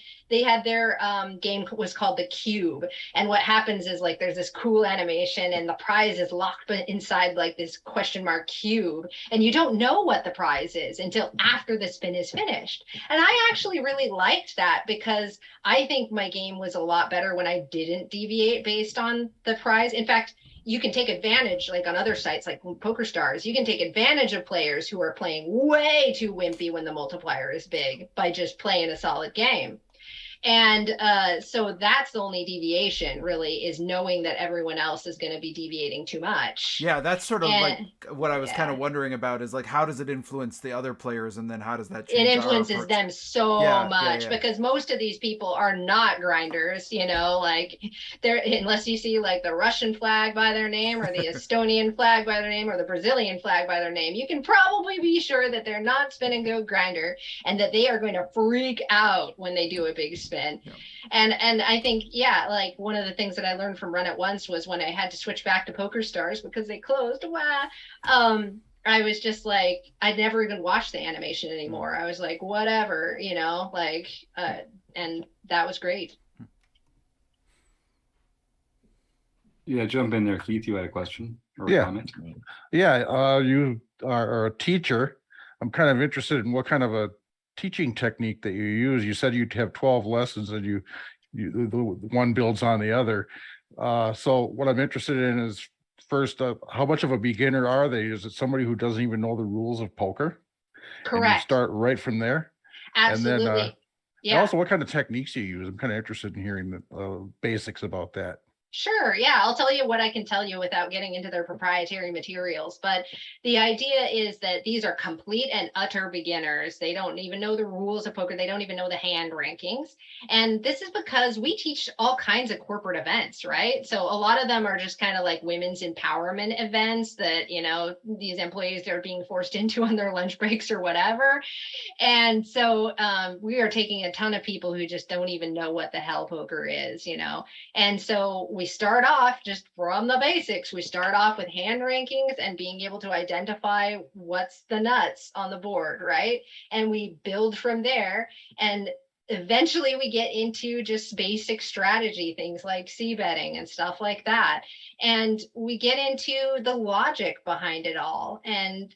their game was called the Cube, and what happens is like there's this cool animation and the prize is locked inside like this question mark cube, and you don't know what the prize is until after the spin is finished. And I actually really liked that, because I think my game was a lot better when I didn't deviate based on the prize. In fact, you can take advantage, like on other sites like Poker Stars, you can take advantage of players who are playing way too wimpy when the multiplier is big by just playing a solid game. And so that's the only deviation, really, is knowing that everyone else is going to be deviating too much. Yeah, that's sort of like what I was kind of wondering about, is like, how does it influence the other players, and then how does that change? It influences them so much, because most of these people are not grinders, like they're, unless you see like the Russian flag by their name, or the Estonian flag by their name, or the Brazilian flag by their name, you can probably be sure that they're not spin and go grinder, and that they are going to freak out when they do a big spin. And I think, like one of the things that I learned from Run It Once was when I had to switch back to Poker Stars because they closed. I was just like, I'd never even watched the animation anymore. I was like, whatever, and that was great. Yeah, jump in there, Keith. You had a question or a comment? Yeah, you are a teacher. I'm kind of interested in what kind of a teaching technique that you use. You said you'd have 12 lessons, and you one builds on the other. So what I'm interested in is, first, how much of a beginner are they? Is it somebody who doesn't even know the rules of poker? Correct. And you start right from there. Absolutely. And then, also, what kind of techniques you use? I'm kind of interested in hearing the basics about that. Sure. Yeah, I'll tell you what I can tell you without getting into their proprietary materials. But the idea is that these are complete and utter beginners. They don't even know the rules of poker. They don't even know the hand rankings. And this is because we teach all kinds of corporate events, right? So a lot of them are just kind of like women's empowerment events that, these employees are being forced into on their lunch breaks or whatever. And so we are taking a ton of people who just don't even know what the hell poker is, And so we start off just from the basics. We start off with hand rankings and being able to identify what's the nuts on the board, right? And we build from there. And eventually we get into just basic strategy, things like c-betting and stuff like that. And we get into the logic behind it all. And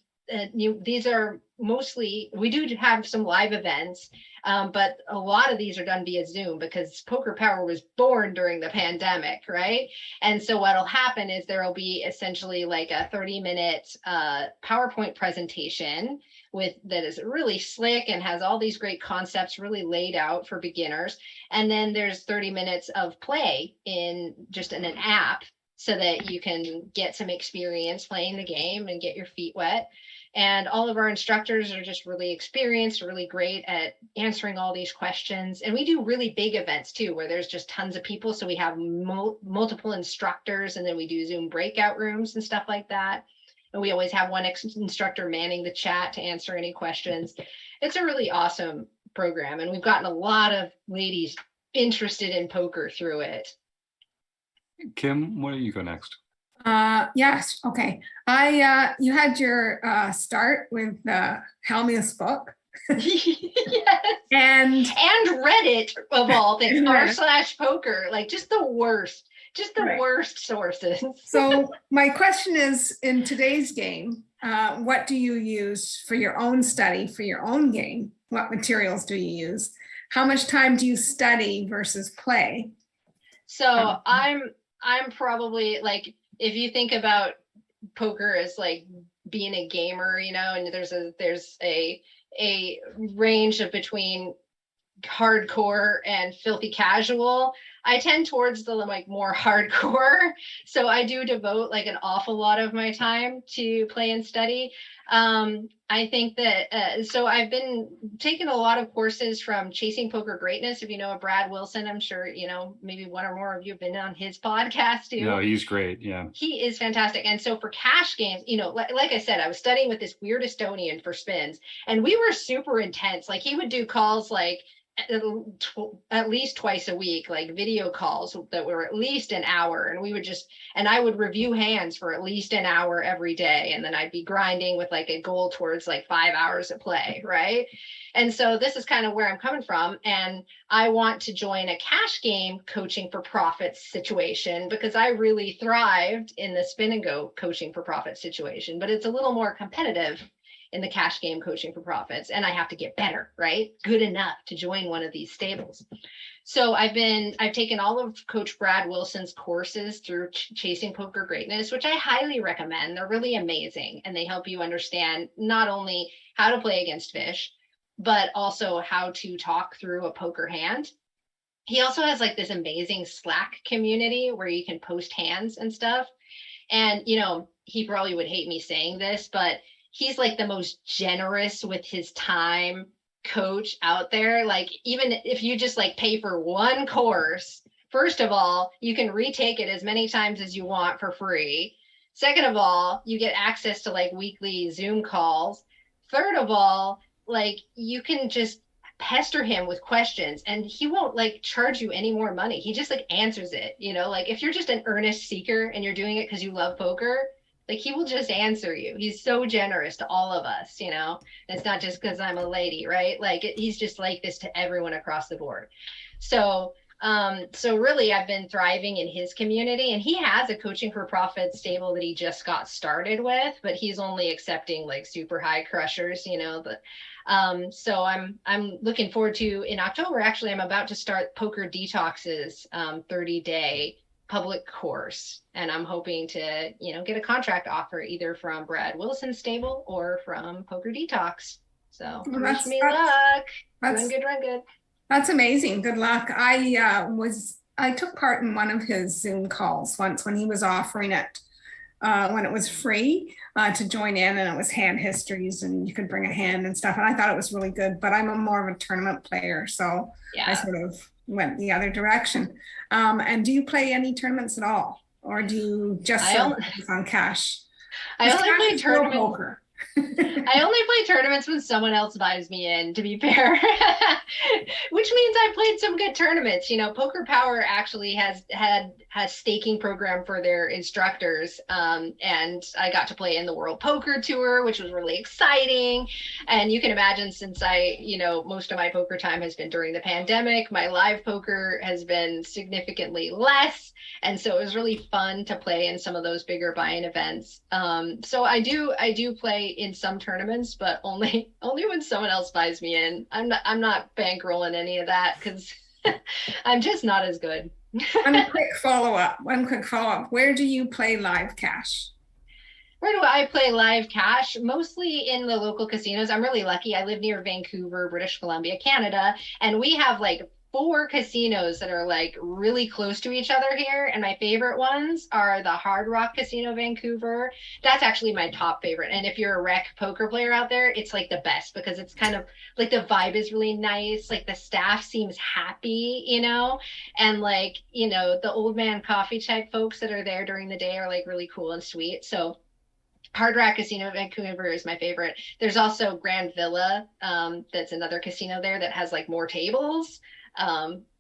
these are mostly, we do have some live events, but a lot of these are done via Zoom, because Poker Power was born during the pandemic, right? And so what'll happen is there'll be essentially like a 30-minute PowerPoint presentation that is really slick and has all these great concepts really laid out for beginners. And then there's 30 minutes of play in an app, so that you can get some experience playing the game and get your feet wet. And all of our instructors are just really experienced, really great at answering all these questions. And we do really big events too, where there's just tons of people. So we have multiple instructors, and then we do Zoom breakout rooms and stuff like that. And we always have one instructor manning the chat to answer any questions. It's a really awesome program. And we've gotten a lot of ladies interested in poker through it. Kim, why don't you go next? Yes. Okay. You had your start with the Helmuth's book. Yes. And Reddit, of all things, r/poker, like just the worst sources. So my question is, in today's game, what do you use for your own study, for your own game? What materials do you use? How much time do you study versus play? So I'm probably like, if you think about poker as like being a gamer, and there's a range of between hardcore and filthy casual. I tend towards the like more hardcore. So I do devote like an awful lot of my time to play and study. I think that, so I've been taking a lot of courses from Chasing Poker Greatness. If you know Brad Wilson, I'm sure, you know, maybe one or more of you have been on his podcast too. No, he's great. Yeah. He is fantastic. And so for cash games, you know, like I said, I was studying with this weird Estonian for spins, and we were super intense. Like he would do calls like at least twice a week, like video calls that were at least an hour, and we would just, and I would review hands for at least an hour every day, and then I'd be grinding with like a goal towards like 5 hours of play, right? And so this is kind of where I'm coming from, and I want to join a cash game coaching for profits situation because I really thrived in the spin and go coaching for profit situation, but it's a little more competitive in the cash game coaching for profits, and I have to get better, right? Good enough to join one of these stables. So I've taken all of Coach Brad Wilson's courses through Chasing Poker Greatness, which I highly recommend. They're really amazing, and they help you understand not only how to play against fish, but also how to talk through a poker hand. He also has like this amazing Slack community where you can post hands and stuff. And, you know, he probably would hate me saying this, but he's like the most generous with his time coach out there. Like, even if you just like pay for one course, first of all, you can retake it as many times as you want for free. Second of all, you get access to like weekly Zoom calls. Third of all, like you can just pester him with questions and he won't like charge you any more money. He just like answers it, you know, like if you're just an earnest seeker and you're doing it because you love poker, like he will just answer you. He's so generous to all of us, you know. And it's not just because I'm a lady, right? Like he's just like this to everyone across the board. So really I've been thriving in his community, and he has a coaching for profit stable that he just got started with, but he's only accepting like super high crushers, you know. So I'm looking forward to, in October, actually, I'm about to start Poker Detox's 30-day public course, and I'm hoping to, you know, get a contract offer either from Brad Wilson's stable or from Poker Detox. So wish me luck. Doing good, run good. That's amazing. Good luck. I took part in one of his Zoom calls once when he was offering it, when it was free to join in, and it was hand histories and you could bring a hand and stuff. And I thought it was really good, but I'm more of a tournament player. So yeah. I sort of went the other direction. And do you play any tournaments at all? Or do you just focus on cash? I only play tournaments. I only play tournaments when someone else buys me in, to be fair, which means I've played some good tournaments. You know, Poker Power actually has staking program for their instructors. And I got to play in the World Poker Tour, which was really exciting. And you can imagine, since most of my poker time has been during the pandemic, my live poker has been significantly less. And so it was really fun to play in some of those bigger buy-in events. So I do play in some tournaments, but only when someone else buys me in. I'm not bankrolling any of that because I'm just not as good. One quick follow-up. Where do you play live cash? Where do I play live cash? Mostly in the local casinos. I'm really lucky. I live near Vancouver, British Columbia, Canada, and we have like 4 casinos that are like really close to each other here. And my favorite ones are the Hard Rock Casino, Vancouver. That's actually my top favorite. And if you're a rec poker player out there, it's like the best because it's kind of like the vibe is really nice. Like the staff seems happy, you know, and like, you know, the old man coffee type folks that are there during the day are like really cool and sweet. So Hard Rock Casino Vancouver is my favorite. There's also Grand Villa. That's another casino there that has like more tables.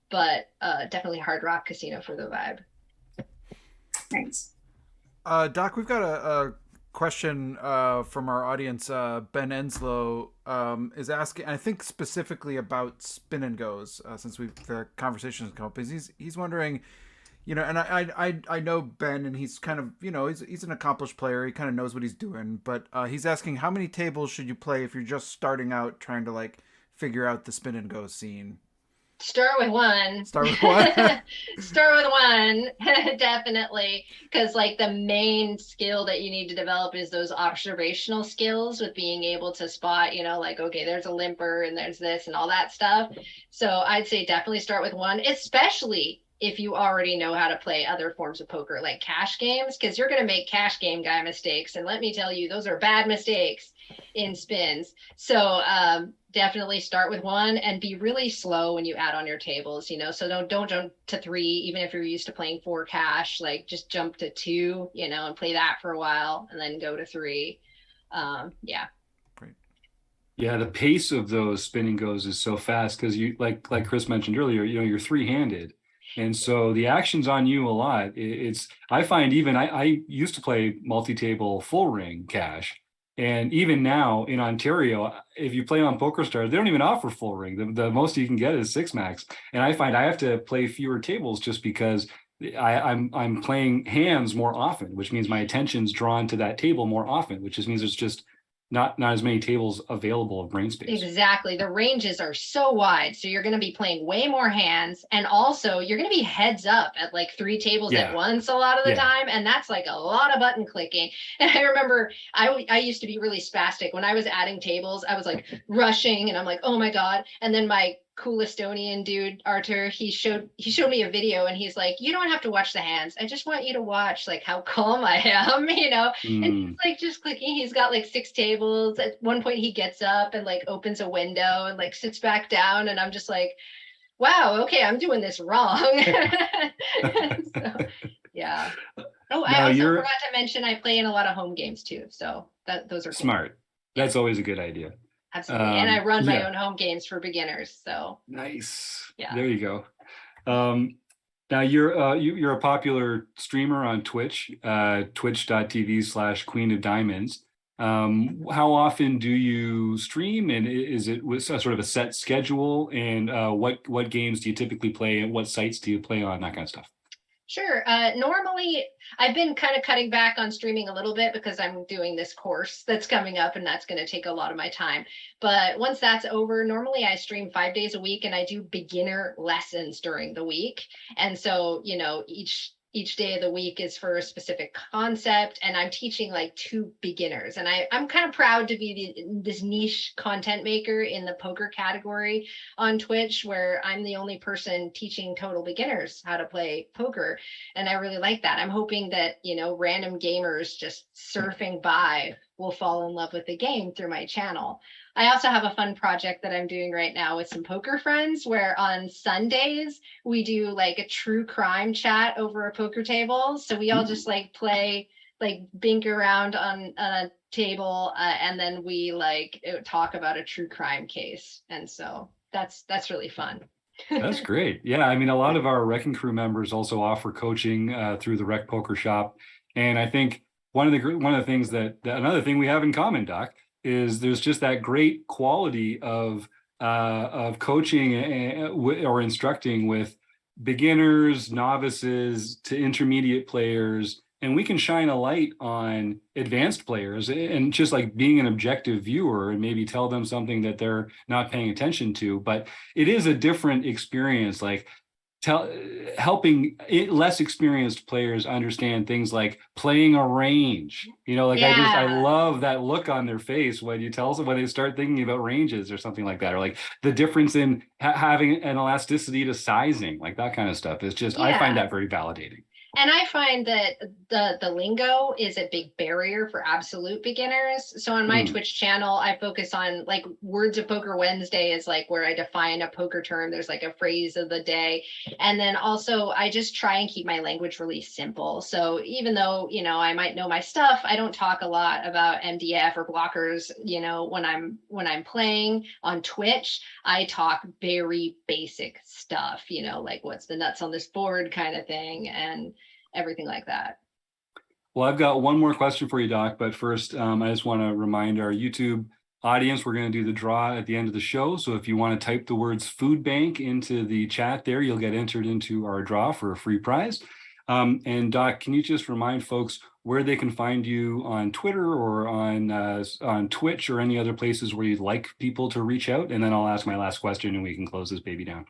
But definitely Hard Rock Casino for the vibe. Thanks. Doc, we've got a question from our audience. Ben Enslow is asking, I think specifically about spin and goes, since the conversation has come up. He's wondering, you know, and I know Ben, and he's kind of, you know, he's an accomplished player. He kind of knows what he's doing, but he's asking, how many tables should you play if you're just starting out trying to like figure out the spin and go scene? Start with one. Start with one. Start with one, definitely. Because like the main skill that you need to develop is those observational skills with being able to spot, you know, like, okay, there's a limper and there's this and all that stuff. So I'd say definitely start with one, especially if you already know how to play other forms of poker, like cash games, because you're going to make cash game guy mistakes. And let me tell you, those are bad mistakes in spins. So definitely start with one and be really slow when you add on your tables, you know, so don't jump to 3, even if you're used to playing 4 cash, like just jump to 2, you know, and play that for a while and then go to 3. Yeah. Yeah, the pace of those spin and goes is so fast because you like Chris mentioned earlier, you know, you're 3-handed. And so the action's on you a lot. It's I find even I used to play multi-table full ring cash. And even now in Ontario, if you play on PokerStars, they don't even offer full ring. The most you can get is 6 max. And I find I have to play fewer tables just because I'm playing hands more often, which means my attention's drawn to that table more often, which just means there's just not as many tables available of brain space. Exactly. The ranges are so wide. So you're going to be playing way more hands. And also you're going to be heads up at like 3 tables at once a lot of the time. And that's like a lot of button clicking. And I remember I used to be really spastic. When I was adding tables, I was like rushing and I'm like, oh my God. And then my cool Estonian dude, Artur, he showed me a video and he's like, you don't have to watch the hands. I just want you to watch like how calm I am, you know? And he's like just clicking. He's got like 6 tables. At one point he gets up and like opens a window and like sits back down. And I'm just like, wow, okay, I'm doing this wrong. So, yeah. Oh, I also forgot to mention I play in a lot of home games too. So those are smart. Cool. That's always a good idea. Absolutely. And I run my own home games for beginners. So nice. Yeah. There you go. Now you're a popular streamer on Twitch, twitch.tv/Queen of Diamonds. How often do you stream, and is it with sort of a set schedule? And what games do you typically play, and what sites do you play on, that kind of stuff? Sure. Normally, I've been kind of cutting back on streaming a little bit because I'm doing this course that's coming up and that's going to take a lot of my time. But once that's over, normally I stream 5 days a week and I do beginner lessons during the week. And so, you know, each day of the week is for a specific concept, and I'm teaching like 2 beginners. And I'm kind of proud to be this niche content maker in the poker category on Twitch, where I'm the only person teaching total beginners how to play poker. And I really like that. I'm hoping that, you know, random gamers just surfing by will fall in love with the game through my channel. I also have a fun project that I'm doing right now with some poker friends, where on Sundays we do like a true crime chat over a poker table. So we all just like play, like bink around on a table, and then we like talk about a true crime case. And so that's really fun. That's great. Yeah, I mean, a lot of our Wrecking Crew members also offer coaching through the Rec Poker Shop, and I think one of the things that another thing we have in common, Doc, is there's just that great quality of coaching or instructing with beginners, novices to intermediate players, and we can shine a light on advanced players and just like being an objective viewer and maybe tell them something that they're not paying attention to. But it is a different experience, like helping less experienced players understand things like playing a range, you know, like I love that look on their face when you tell them, when they start thinking about ranges or something like that, or like the difference in having an elasticity to sizing, like that kind of stuff is just, I find that very validating. And I find that the lingo is a big barrier for absolute beginners. So on my Twitch channel, I focus on like Words of Poker Wednesday is like where I define a poker term. There's like a phrase of the day. And then also I just try and keep my language really simple. So even though, you know, I might know my stuff, I don't talk a lot about MDF or blockers, you know, when I'm playing on Twitch. I talk very basic stuff, you know, like what's the nuts on this board kind of thing, and everything like that. Well, I've got one more question for you, Doc, but first, I just want to remind our YouTube audience, we're going to do the draw at the end of the show. So if you want to type the words food bank into the chat there, you'll get entered into our draw for a free prize. And Doc, can you just remind folks where they can find you on Twitter or on Twitch or any other places where you'd like people to reach out? And then I'll ask my last question and we can close this baby down.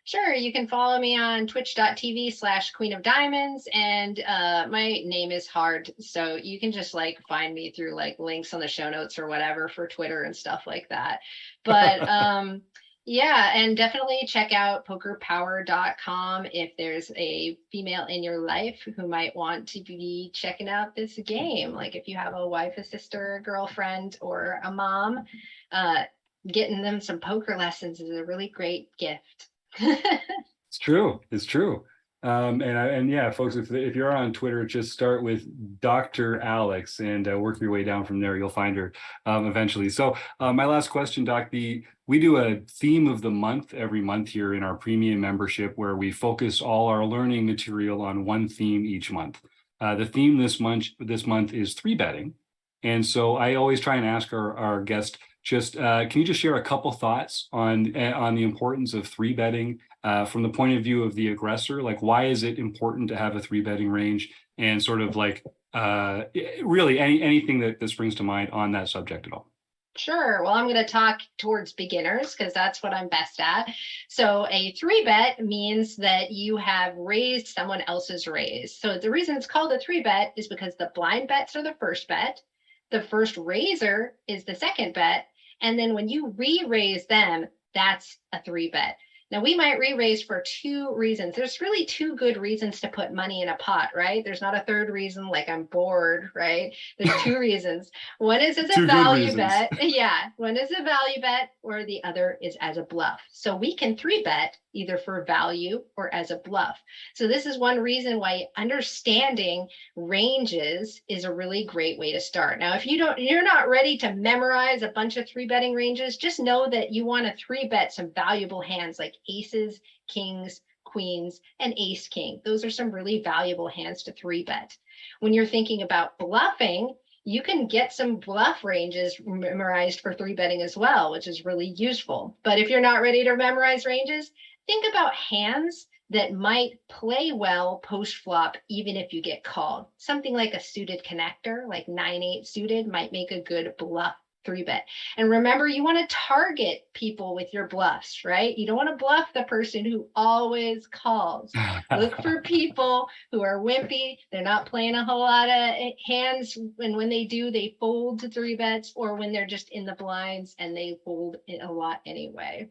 Sure, you can follow me on twitch.tv/Queen of Diamonds, and my name is hard, so you can just like find me through like links on the show notes or whatever for Twitter and stuff like that. But Yeah, and definitely check out pokerpower.com if there's a female in your life who might want to be checking out this game. Like if you have a wife, a sister, a girlfriend, or a mom, uh, getting them some poker lessons is a really great gift. It's true. It's true. And yeah, folks, if you're on Twitter, just start with Dr. Alex and work your way down from there. You'll find her eventually. So my last question, Doc, we do a theme of the month every month here in our premium membership where we focus all our learning material on one theme each month. The theme this month is 3-betting. And so I always try and ask our guest, just can you just share a couple thoughts on the importance of 3-betting from the point of view of the aggressor? Like, why is it important to have a 3-betting range, and sort of like really anything that springs to mind on that subject at all? Sure. Well, I'm going to talk towards beginners because that's what I'm best at. So a 3-bet means that you have raised someone else's raise. So the reason it's called a 3-bet is because the blind bets are the first bet, the first raiser is the second bet, and then when you re-raise them, that's a 3-bet. Now, we might re-raise for 2 reasons. There's really 2 good reasons to put money in a pot, right? There's not a third reason, like I'm bored, right? There's 2 reasons. One is as a value bet. Yeah, one is a value bet, or the other is as a bluff. So we can 3-bet either for value or as a bluff. So this is one reason why understanding ranges is a really great way to start. Now, if you're not ready to memorize a bunch of 3-betting ranges, just know that you want to 3-bet some valuable hands like aces, kings, queens, and ace king. Those are some really valuable hands to 3-bet. When you're thinking about bluffing, you can get some bluff ranges memorized for 3-betting as well, which is really useful. But if you're not ready to memorize ranges, think about hands that might play well post-flop, even if you get called. Something like a suited connector, like 9-8 suited, might make a good bluff 3-bet. And remember, you want to target people with your bluffs, right? You don't want to bluff the person who always calls. Look for people who are wimpy. They're not playing a whole lot of hands. And when they do, they fold to 3-bets, or when they're just in the blinds and they fold a lot anyway.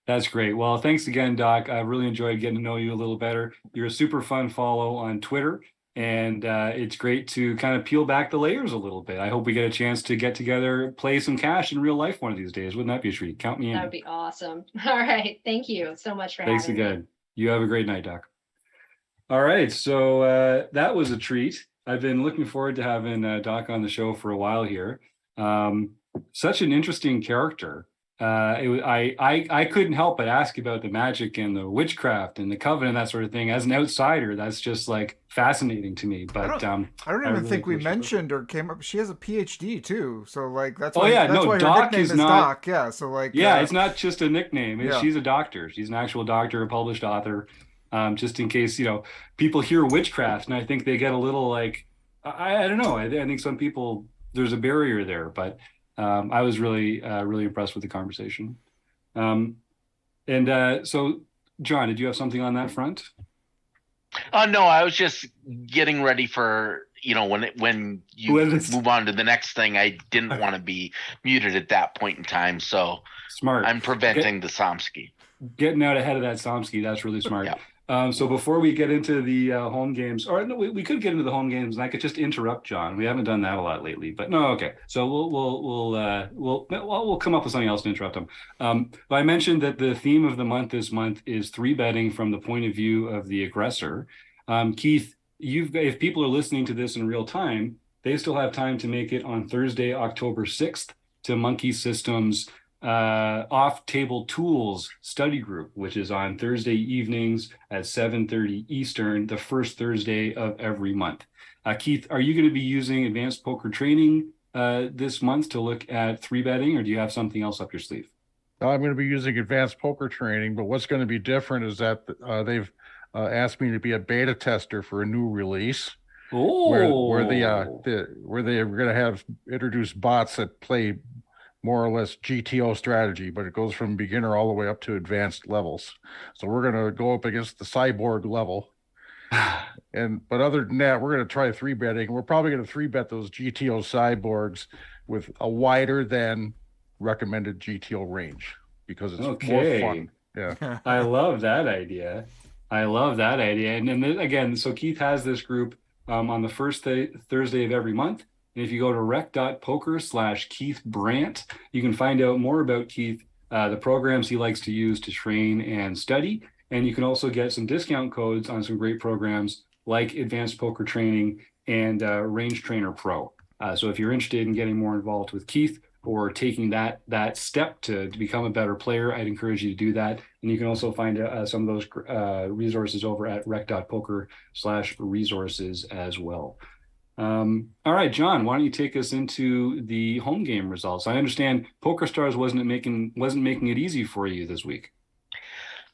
That's great. Well, thanks again, Doc. I really enjoyed getting to know you a little better. You're a super fun follow on Twitter, and it's great to kind of peel back the layers a little bit. I hope we get a chance to get together, play some cash in real life one of these days. Wouldn't that be a treat? Count me in. That would be awesome. All right. Thank you so much for having me. Thanks again. You have a great night, Doc. All right. So that was a treat. I've been looking forward to having Doc on the show for a while here. Such an interesting character. I couldn't help but ask about the magic and the witchcraft and the coven and that sort of thing. As an outsider, that's just like fascinating to me. But I don't even really think we mentioned or came up. She has a PhD too, so like that's why. Oh yeah, no, Doc is not Doc. Yeah, so like it's not just a nickname. She's a doctor. She's an actual doctor, a published author. Just in case people hear witchcraft and I think they get a little like I don't know. I think some people there's a barrier there, but. I was really impressed with the conversation. So, John, did you have something on that front? No, I was just getting ready for, when you move on to the next thing, I didn't want to be muted at that point in time. So smart. I'm preventing the Somsky. Getting out ahead of that Somsky, that's really smart. Yeah. So before we get into the home games, or no, we could get into the home games, and I could just interrupt John. We haven't done that a lot lately, but no, okay. So we'll come up with something else to interrupt him. But I mentioned that the theme of the month this month is 3-betting from the point of view of the aggressor. Keith, if people are listening to this in real time, they still have time to make it on Thursday, October 6th, to Monkey Systems' Off Table Tools study group, which is on Thursday evenings at 7:30 Eastern, the first Thursday of every month. Keith, are you going to be using advanced poker training this month to look at 3-betting, or do you have something else up your sleeve? I'm going to be using advanced poker training, but what's going to be different is that they've asked me to be a beta tester for a new release. Where they're going to have introduced bots that play more or less GTO strategy, but it goes from beginner all the way up to advanced levels. So we're going to go up against the cyborg level. But other than that, we're going to try 3-betting. We're probably going to 3-bet those GTO cyborgs with a wider than recommended GTO range. because it's more Okay. fun. Yeah. I love that idea. And then again, so Keith has this group on the first Thursday of every month. And if you go to rec.poker/Keith Brandt, you can find out more about Keith, the programs he likes to use to train and study. And you can also get some discount codes on some great programs like Advanced Poker Training and Range Trainer Pro. So if you're interested in getting more involved with Keith or taking that step to become a better player, I'd encourage you to do that. And you can also find some of those resources over at rec.poker/resources as well. All right, John, why don't you take us into the home game results? I understand PokerStars wasn't making it easy for you this week.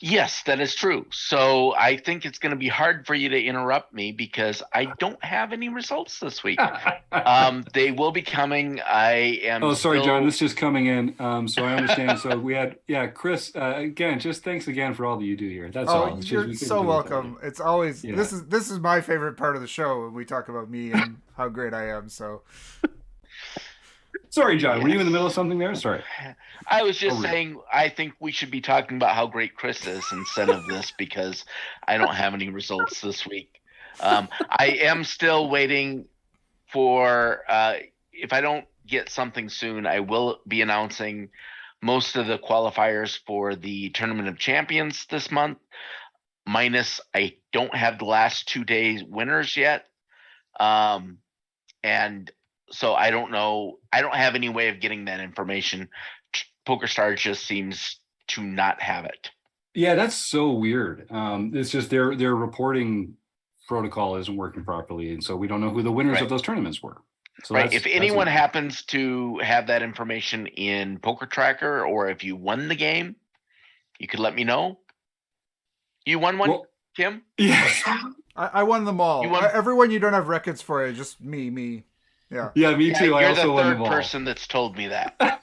Yes, that is true. So I think it's going to be hard for you to interrupt me because I don't have any results this week. They will be coming. I am. Oh, sorry, John. This is just coming in. So I understand. So we had, Chris. Again, just thanks again for all that you do here. That's all. It's You're so welcome. It's always this is my favorite part of the show when we talk about me and how great I am. So. Sorry, John. Yes. Were you in the middle of something there? Sorry. I was just saying I think we should be talking about how great Chris is instead of this because I don't have any results this week. I am still waiting for if I don't get something soon, I will be announcing most of the qualifiers for the Tournament of Champions this month. Minus I don't have the last 2 days winners yet. And so I don't know. I don't have any way of getting that information. PokerStars just seems to not have it. Yeah, that's so weird. It's just their reporting protocol isn't working properly, and so we don't know who the winners of those tournaments were. So right. If anyone happens to have that information in Poker Tracker, or if you won the game, you could let me know. You won one, Tim? Yes. I won them all. Everyone you don't have records for, just me. Yeah. Yeah, me too. I also won them all. You're the third person that's told me that.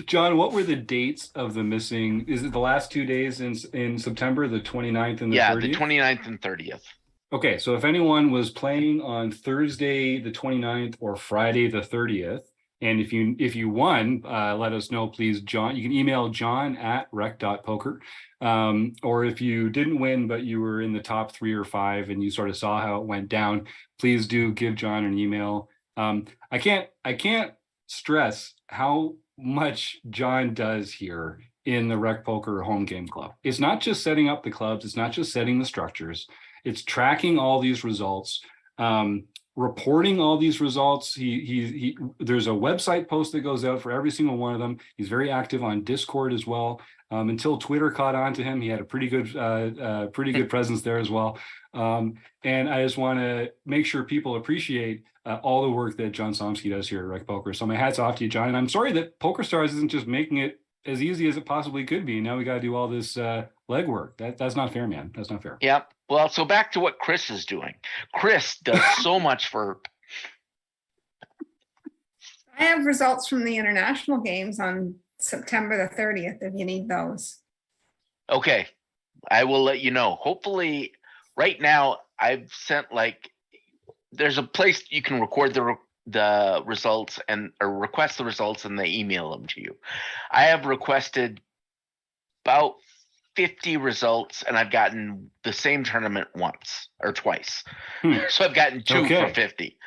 John, what were the dates of the missing? Is it the last 2 days in September, the 29th and the 30th? Yeah, the 29th and 30th. Okay, so if anyone was playing on Thursday the 29th or Friday the 30th, and if you won, let us know, please, John. You can email john@rec.poker. Or if you didn't win, but you were in the top 3 or 5 and you sort of saw how it went down, please do give John an email. I can't stress how much John does here in the Rec Poker Home Game Club. It's not just setting up the clubs. It's not just setting the structures. It's tracking all these results, reporting all these results. He there's a website post that goes out for every single one of them. He's very active on Discord as well. Until Twitter caught on to him, he had a pretty good presence there as well. And I just want to make sure people appreciate all the work that John Somsky does here at Rec Poker. So my hat's off to you, John. And I'm sorry that PokerStars isn't just making it as easy as it possibly could be. Now we got to do all this legwork. That's not fair, man. That's not fair. Yeah. Well, so back to what Chris is doing. Chris does so much for. I have results from the international games on September the 30th, if you need those. Okay. I will let you know. Hopefully, right now, I've sent there's a place you can record the results or request the results and they email them to you. I have requested about 50 results and I've gotten the same tournament once or twice. So I've gotten 2 for 50.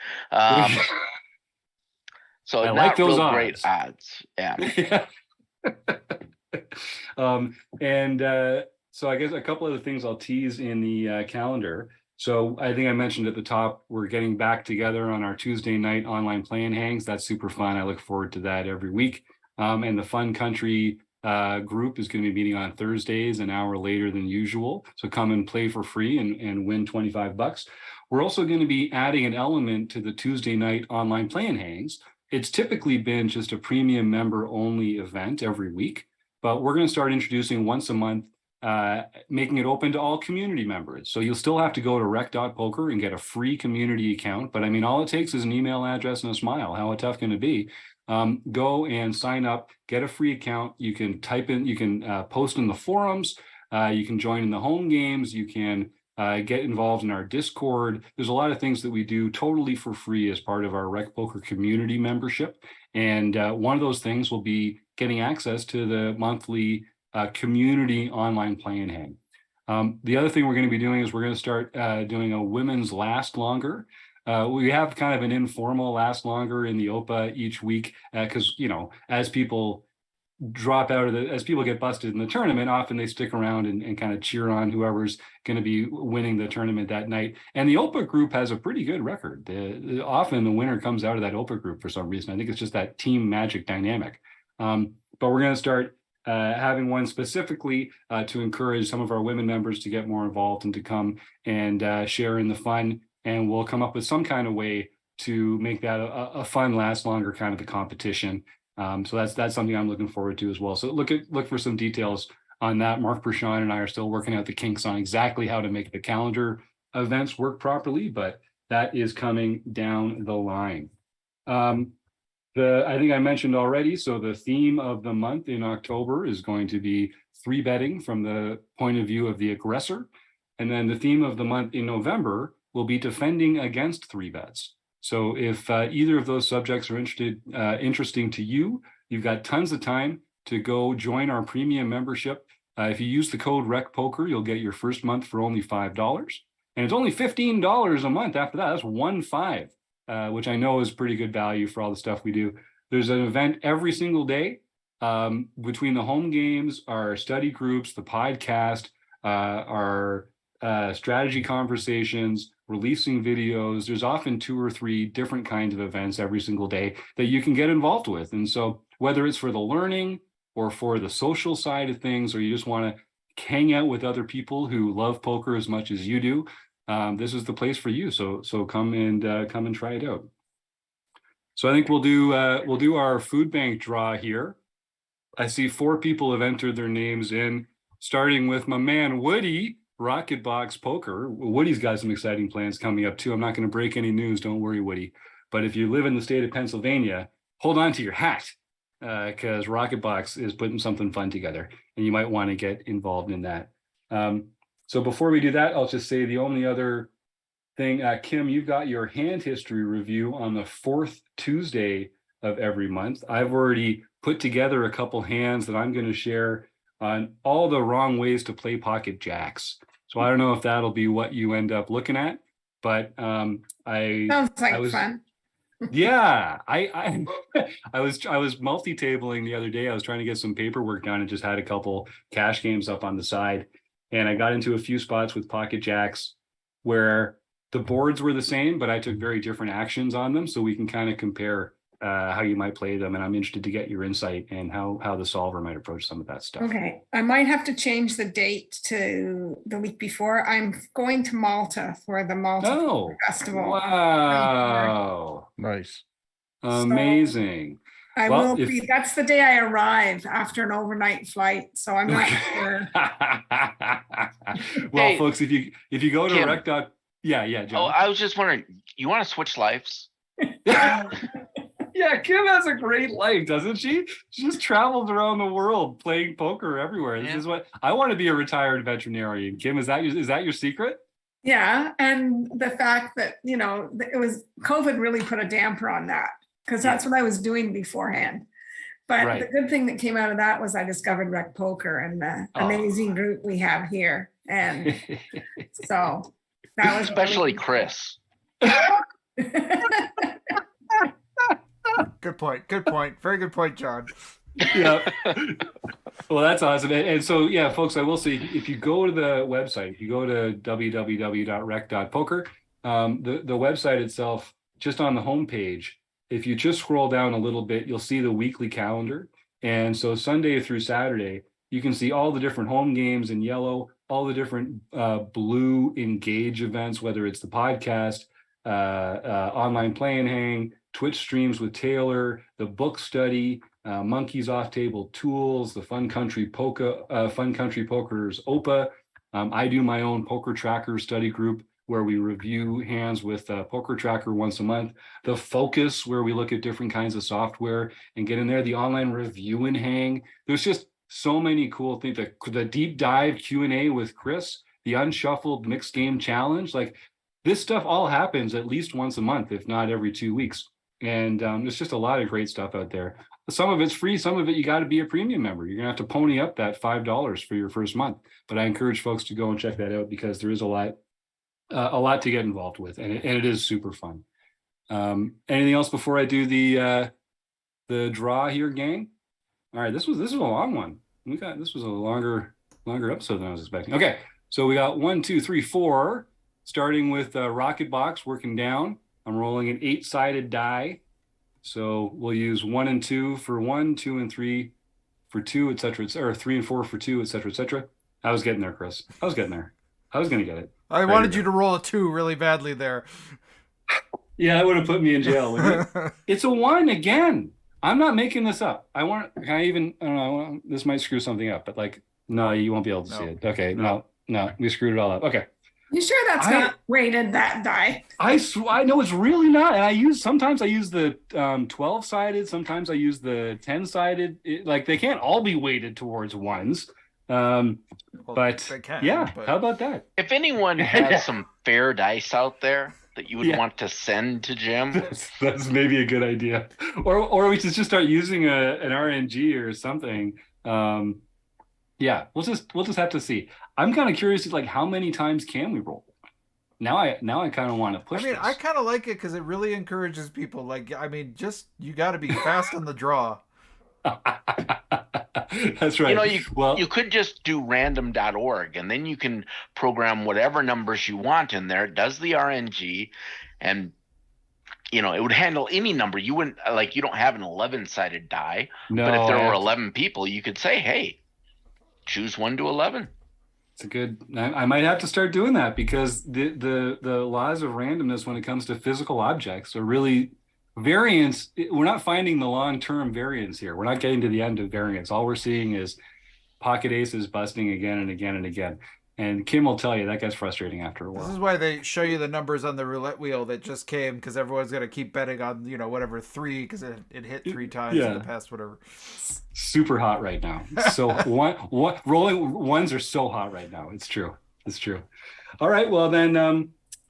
So I not like those real odds. Great odds. Yeah. So I guess a couple of the things I'll tease in the calendar. So I think I mentioned at the top, we're getting back together on our Tuesday night online play-in hangs. That's super fun. I look forward to that every week. And the Fun Country group is going to be meeting on Thursdays, an hour later than usual. So come and play for free and win $25. We're also going to be adding an element to the Tuesday night online play-in hangs. It's typically been just a premium member only event every week, but we're going to start introducing once a month, making it open to all community members. So you'll still have to go to rec.poker and get a free community account. But I mean, all it takes is an email address and a smile. How tough can it be? Go and sign up, get a free account. You can post in the forums. You can join in the home games. You can get involved in our Discord. There's a lot of things that we do totally for free as part of our Rec Poker community membership. And one of those things will be getting access to the monthly community online play and hang. The other thing we're going to be doing is we're going to start doing a women's last longer. We have kind of an informal last longer in the OPA each week because, as people drop out of as people get busted in the tournament, often they stick around and kind of cheer on whoever's going to be winning the tournament that night. And the OPA group has a pretty good record. Often the winner comes out of that OPA group for some reason. I think it's just that team magic dynamic. But we're going to start having one specifically to encourage some of our women members to get more involved and to come and share in the fun. And we'll come up with some kind of way to make that a fun, last longer kind of a competition. So that's something I'm looking forward to as well. So look for some details on that. Mark Prashant and I are still working out the kinks on exactly how to make the calendar events work properly, but that is coming down the line. I think I mentioned already, so the theme of the month in October is going to be 3-betting from the point of view of the aggressor. And then the theme of the month in November will be defending against 3-bets. So if either of those subjects are interesting to you, you've got tons of time to go join our premium membership. If you use the code RECPOKER, you'll get your first month for only $5. And it's only $15 a month after that. That's 15, which I know is pretty good value for all the stuff we do. There's an event every single day between the home games, our study groups, the podcast, our strategy conversations, releasing videos. There's often 2 or 3 different kinds of events every single day that you can get involved with. And so whether it's for the learning or for the social side of things, or you just want to hang out with other people who love poker as much as you do, this is the place for you. So come and try it out. So I think we'll do our food bank draw here. I see 4 people have entered their names in, starting with my man Woody, Rocket Box Poker. Woody's got some exciting plans coming up too. I'm not going to break any news. Don't worry, Woody. But if you live in the state of Pennsylvania, hold on to your hat because Rocket Box is putting something fun together and you might want to get involved in that. So before we do that, I'll just say the only other thing, Kim, you've got your hand history review on the 4th Tuesday of every month. I've already put together a couple hands that I'm going to share on all the wrong ways to play pocket jacks. So I don't know if that'll be what you end up looking at, but Sounds like fun. Yeah, I was multi-tabling the other day. I was trying to get some paperwork done and just had a couple cash games up on the side. And I got into a few spots with pocket jacks where the boards were the same, but I took very different actions on them. So we can kind of compare how you might play them. And I'm interested to get your insight and how the solver might approach some of that stuff. Okay, I might have to change the date to the week before. I'm going to Malta for the Malta Festival. Wow. Nice. Amazing. That's the day I arrive after an overnight flight. So I'm not sure. Well, Hey, folks, if you go to Kim. rec. Yeah, Oh, John. I was just wondering, you want to switch lives? Yeah, Kim has a great life, doesn't she? She just travels around the world playing poker everywhere. This is what I want to be, a retired veterinarian. Kim, is that your secret? Yeah, and the fact that, it was COVID really put a damper on that because that's what I was doing beforehand. But the good thing that came out of that was I discovered Rec Poker and the amazing group we have here. And so that was Especially Chris. Good point. Very good point, John. Yeah. Well, that's awesome. And so, yeah, folks, I will say, if you go to the website, if you go to www.rec.poker, the website itself, just on the homepage, if you just scroll down a little bit, you'll see the weekly calendar. And so Sunday through Saturday, you can see all the different home games in yellow, all the different blue engage events, whether it's the podcast, online play and hang, Twitch streams with Taylor, the book study, Monkeys Off Table Tools, the Fun Country Poker's OPA. I do my own Poker Tracker study group where we review hands with Poker Tracker once a month. The Focus, where we look at different kinds of software and get in there. The online review and hang. There's just so many cool things. The deep dive Q&A with Chris, the Unshuffled Mixed Game Challenge. Like, this stuff all happens at least once a month, if not every 2 weeks. And there's just a lot of great stuff out there. Some of it's free, some of it you got to be a premium member. You're gonna have to pony up that $5 for your first month. But I encourage folks to go and check that out because there is a lot to get involved with, and it is super fun. Anything else before I do the draw here, gang? All right, this was a long one. This was a longer episode than I was expecting. Okay, so we got 1, 2, 3, 4, starting with Rocket Box, working down. I'm rolling an 8-sided die. So we'll use 1 and 2 for 1, 2 and 3 for 2, etc., or 3 and 4 for 2, etc., etc. I was getting there, Chris. I was getting there. I was going to get it. I wanted you to roll a 2 really badly there. Yeah, that would have put me in jail, wouldn't it? It's a 1 again. I'm not making this up. I don't know, this might screw something up, but like, no, you won't be able to see it. Okay, no, we screwed it all up. Okay. You sure that's not weighted, that die? I know it's really not. And sometimes I use the 12-sided, sometimes I use the 10-sided. Like they can't all be weighted towards 1s. But they can, how about that? If anyone has some fair dice out there that you would want to send to Jim, that's maybe a good idea. Or we should just start using an RNG or something. Yeah, we'll just have to see. I'm kind of curious, like, how many times can we roll? Now I kind of want to push. I mean, I kind of like it because it really encourages people. Like, I mean, just you got to be fast on the draw. That's right. You could just do random.org and then you can program whatever numbers you want in there. It does the RNG, and it would handle any number. You wouldn't you don't have an 11-sided die, but if there were 11 people, you could say, hey, choose 1 to 11. It's a good. I might have to start doing that because the laws of randomness when it comes to physical objects are really variance. We're not finding the long-term variance here. We're not getting to the end of variance. All we're seeing is pocket aces busting again and again and again. And Kim will tell you that gets frustrating after a while. This is why they show you the numbers on the roulette wheel that just came, because everyone's going to keep betting on, whatever 3, because it hit 3 times in the past, whatever. Super hot right now. So rolling 1s are so hot right now. It's true. All right. Well, then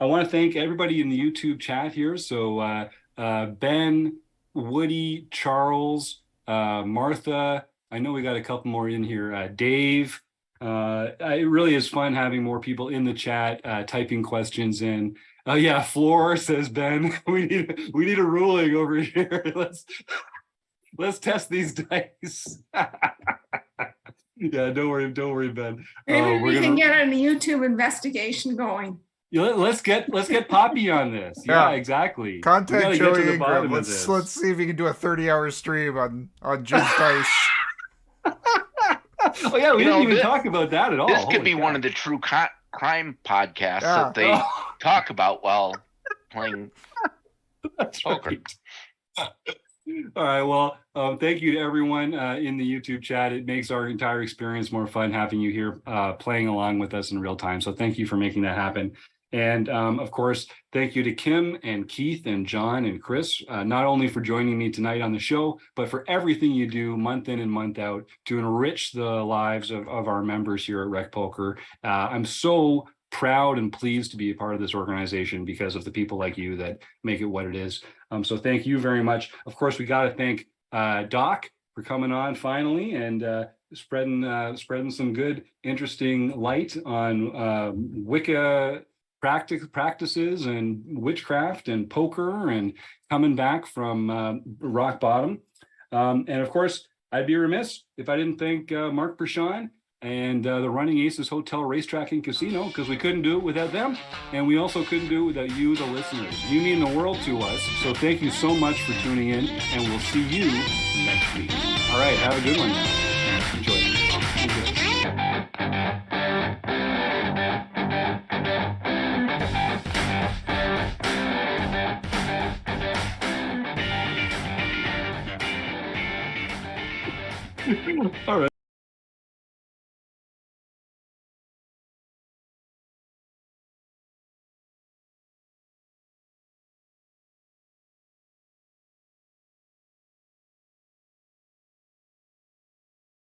I want to thank everybody in the YouTube chat here. So Ben, Woody, Charles, Martha. I know we got a couple more in here. Dave. It really is fun having more people in the chat typing questions in. Yeah, Floor, says Ben. We need a ruling over here. Let's test these dice. Yeah, don't worry, Ben. Maybe we can get a YouTube investigation going. Let's get Poppy on this. Yeah, exactly. Contact Joey Ingram. Let's see if we can do a 30-hour stream on Jim's dice. Oh yeah, we didn't even talk about that at all. This could be one of the true crime podcasts that they talk about while playing poker. Right. All right. Well, thank you to everyone in the YouTube chat. It makes our entire experience more fun having you here playing along with us in real time. So thank you for making that happen. And of course, thank you to Kim and Keith and John and Chris, not only for joining me tonight on the show, but for everything you do month in and month out to enrich the lives of our members here at Rec Poker. I'm so proud and pleased to be a part of this organization because of the people like you that make it what it is. So thank you very much. Of course, we got to thank Doc for coming on finally and spreading some good, interesting light on Wicca practices and witchcraft and poker and coming back from rock bottom. And of course, I'd be remiss if I didn't thank Mark Bershon and the Running Aces Hotel, Racetrack, and Casino, because we couldn't do it without them. And we also couldn't do it without you, the listeners. You mean the world to us. So thank you so much for tuning in, and we'll see you next week. All right, have a good one. Enjoy. All right.